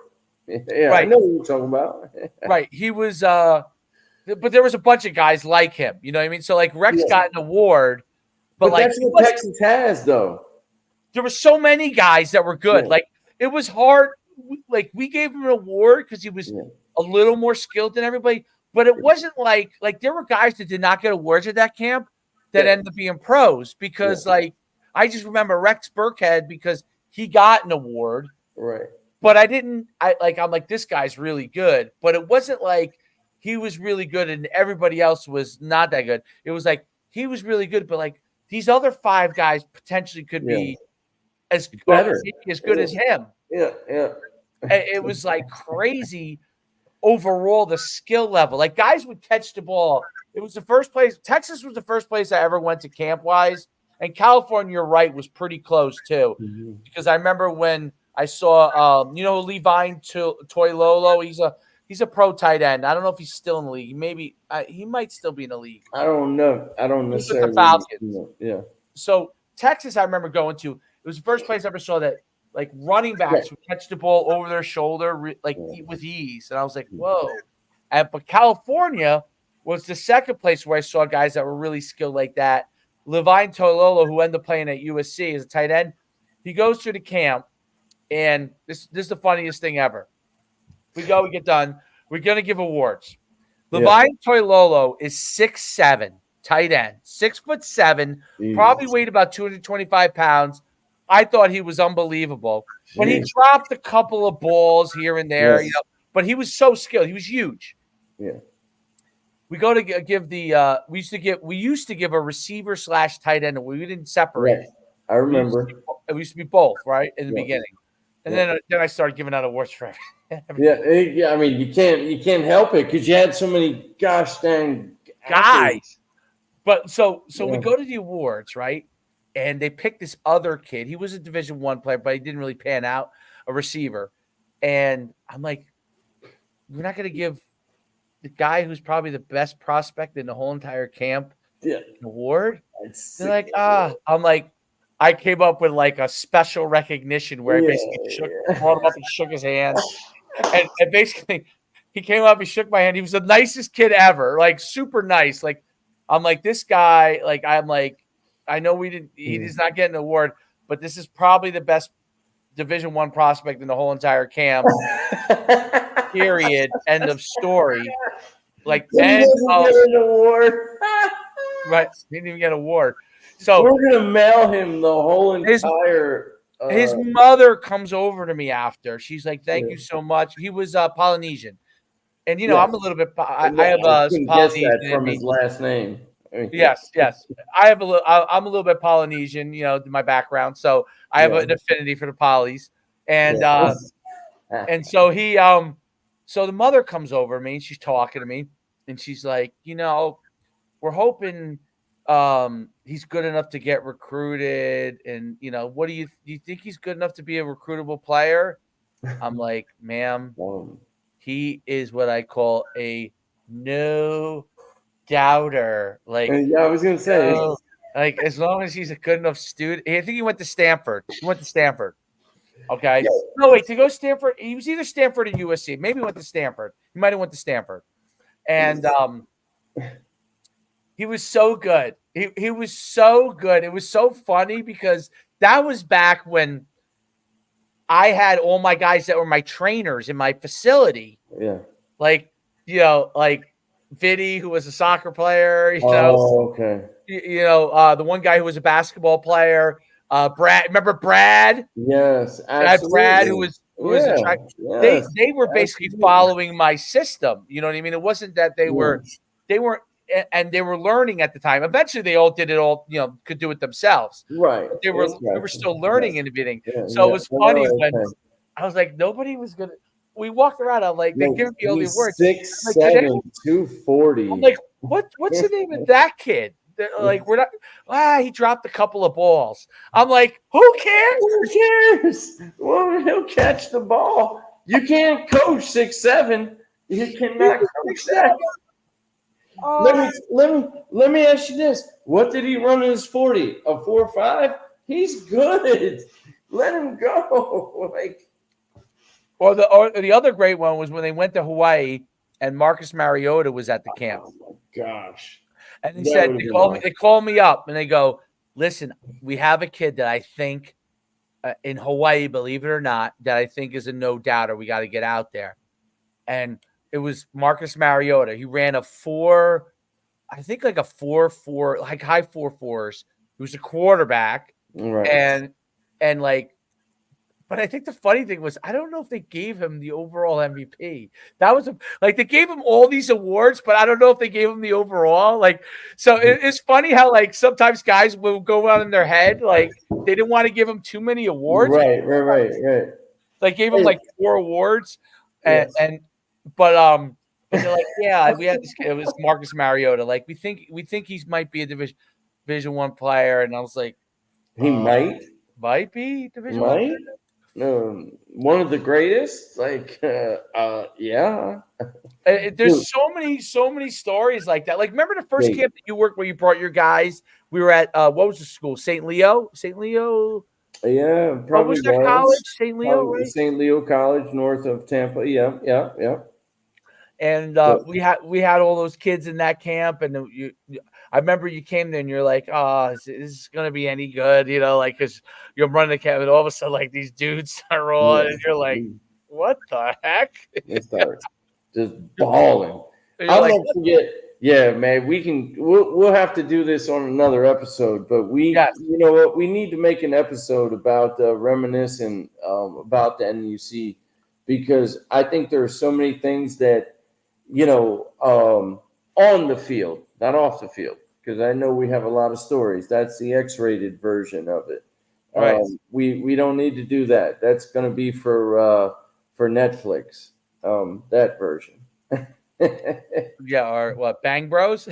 Yeah, I right, know what you're talking about. right. He was, but there was a bunch of guys like him. You know what I mean? So like Rex Yeah. got an award, but But like that's what Texas has, though. there were so many guys that were good. Yeah, Like it was hard. Like we gave him an award because he was yeah, a little more skilled than everybody, but it wasn't like there were guys that did not get awards at that camp that yeah, ended up being pros yeah. because like I just remember Rex Burkhead because he got an award, Right. but I'm like this guy's really good, but it wasn't like he was really good and everybody else was not that good. It was like he was really good, but like these other 5 guys potentially could Yeah. be as Better. good as him. Yeah, yeah. It was like crazy overall the skill level. Like guys would catch the ball. It was the first place. Texas was the first place I ever went to camp wise, and California, you're right, was pretty close too. Mhm. Because I remember when I saw, Levine Toilolo. He's a pro tight end. I don't know if he's still in the league. Maybe he might still be in the league. I don't know. I don't He was with the necessarily Falcons. know. Yeah. So Texas, I remember going to. It was the first place I ever saw that like running backs would catch the ball over their shoulder with ease, and I was like, whoa. But California was the second place where I saw guys that were really skilled like that. Levine Toilolo, who ended up playing at USC as a tight end, he goes to the camp, and this is the funniest thing ever. We get done. We're gonna give awards. Levine Toilolo is 6'7", tight end, 6'7", probably weighed about 225 pounds. I thought he was unbelievable, but he dropped a couple of balls here and there, but he was so skilled. He was huge. Yeah. We go to give the we used to give a receiver / tight end. We didn't separate. Right. I remember. It used to be both, right, in the beginning, and then I started giving out awards for everything. Yeah. I mean, you can't help it because you had so many gosh dang guys. But so we go to the awards, right? And they picked this other kid. He was a Division I player, but he didn't really pan out, a receiver. And I'm like, we're not going to give the guy who's probably the best prospect in the whole entire camp an award? They're like, I'm like, I came up with like a special recognition where I basically brought him up and shook his hand. And basically, he came up, he shook my hand. He was the nicest kid ever, like super nice. Like, I'm like, this guy, like, I'm like, I know he's not getting an award, but this is probably the best Division I prospect in the whole entire camp. Period. End of story. Like, end of get an award. Right. He didn't even get an award. So we're gonna mail him the whole entire. His mother comes over to me after. She's like, "Thank you so much." He was Polynesian, and I'm a little bit. I have a Polynesian guess that from his last name. Yes. I have a little. I'm a little bit Polynesian, my background, so I have an affinity for the Polys, and and so he so the mother comes over to me and she's talking to me, and she's like, we're hoping he's good enough to get recruited, and what do you think he's good enough to be a recruitable player? I'm like, ma'am, he is what I call a no doubter. Like, I was gonna say, like, as long as he's a good enough student. I think he went to Stanford. Okay. No, wait, to go Stanford. He was either Stanford or USC. Maybe he went to Stanford. He might have went to Stanford. And he was so good. He was so good. It was so funny because that was back when I had all my guys that were my trainers in my facility. Yeah. Like, like Viddy, who was a soccer player. Okay. The one guy who was a basketball player. Brad, remember Brad? Yes, absolutely. Brad, who was they were basically following my system. You know what I mean? It wasn't that they weren't, and they were learning at the time. Eventually, they all did it all. Could do it themselves. Right. But they were still learning and everything. So it was funny when I was like, nobody was gonna. We walked around. I'm like, they give me all the awards. 6'7", 240. I'm like, what's the name of that kid? Like, we're not. He dropped a couple of balls. I'm like, who cares? Who cares? Well, he'll catch the ball. You can't coach 6'7". You cannot coach that. Let me let me ask you this: what did he run in his 40? A 4.5? He's good. Let him go. Like, Or the other great one was when they went to Hawaii and Marcus Mariota was at the camp. oh my gosh, And he that said would have they been called me. awesome. They called me up and they go, "Listen, we have a kid that I think in Hawaii, believe it or not, that I think is a no doubter. We got to get out there." And it was Marcus Mariota. He ran a four, I think like a 4.4, like high 4.4s. He was a quarterback, Right, and like. But I think the funny thing was, I don't know if they gave him the overall MVP. That was like they gave him all these awards, but I don't know if they gave him the overall. Like, so it's funny how like sometimes guys will go out in their head, like they didn't want to give him too many awards. right. Like gave him Hey, like 4 awards, and yes, and but they're like, yeah, we had this kid. It was Marcus Mariota. Like we think he might be a Division 1 player, and I was like, he might, might be Division 1. might. One of the greatest. Like, yeah, dude. There's so many stories like that. Like, remember the first Hey, camp that you worked where you brought your guys? We were at what was the school? St. Leo. St. Leo. yeah, What probably was that was. college? St. Leo, Probably right? St. Leo College, north of Tampa. Yeah. And But we had all those kids in that camp, and I remember you came there and you're like, oh, is this gonna be any good? Like because you're running the camp, and all of a sudden, like these dudes are on, yeah, and you're like, what the heck? they start just bawling. And you're I'll like, never forget. Yeah, man, we'll have to do this on another episode. But yes, you know what? We need to make an episode about reminiscing about the NUC because I think there are so many things that on the field, not off the field, because I know we have a lot of stories. That's the X-rated version of it. right, We don't need to do that. That's going to be for Netflix. That version. yeah, or what? Bang Bros.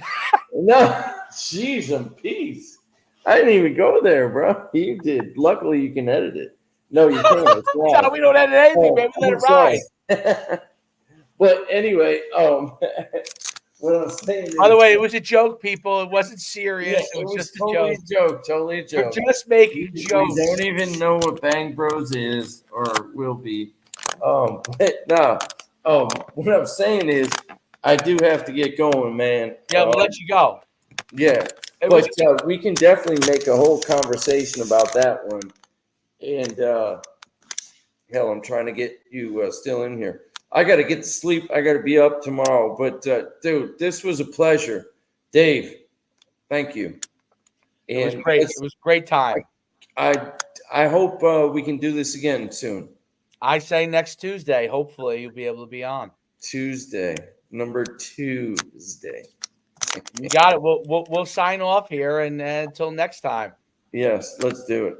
No, jeez and peace. I didn't even go there, bro. You did. Luckily, you can edit it. No, you can't. It's No, live. we don't edit anything, Oh, man. We let I'm it ride. sorry. But anyway, what I'm saying By the is, way, it was a joke, people. It wasn't yeah, serious. It it was was just a totally joke. a joke. Totally a We're joke. just making We jokes. don't even know what Bang Bros is or will be. But no. What I'm saying is, I do have to get going, man. Yeah, we'll let you go. Yeah, It was but we can definitely make a whole conversation about that one. And hell, I'm trying to get you still in here. I got to get to sleep. I got to be up tomorrow. But dude, this was a pleasure, Dave. Thank you. it was And great. It was a great time. I I hope we can do this again soon. I say next Tuesday. Hopefully, you'll be able to be on. Tuesday, number Tuesday. You got it. We'll sign off here, and until next time. Yes, let's do it.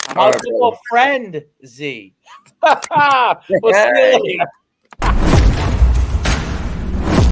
All College right, football friend Z. We'll see you brother. later.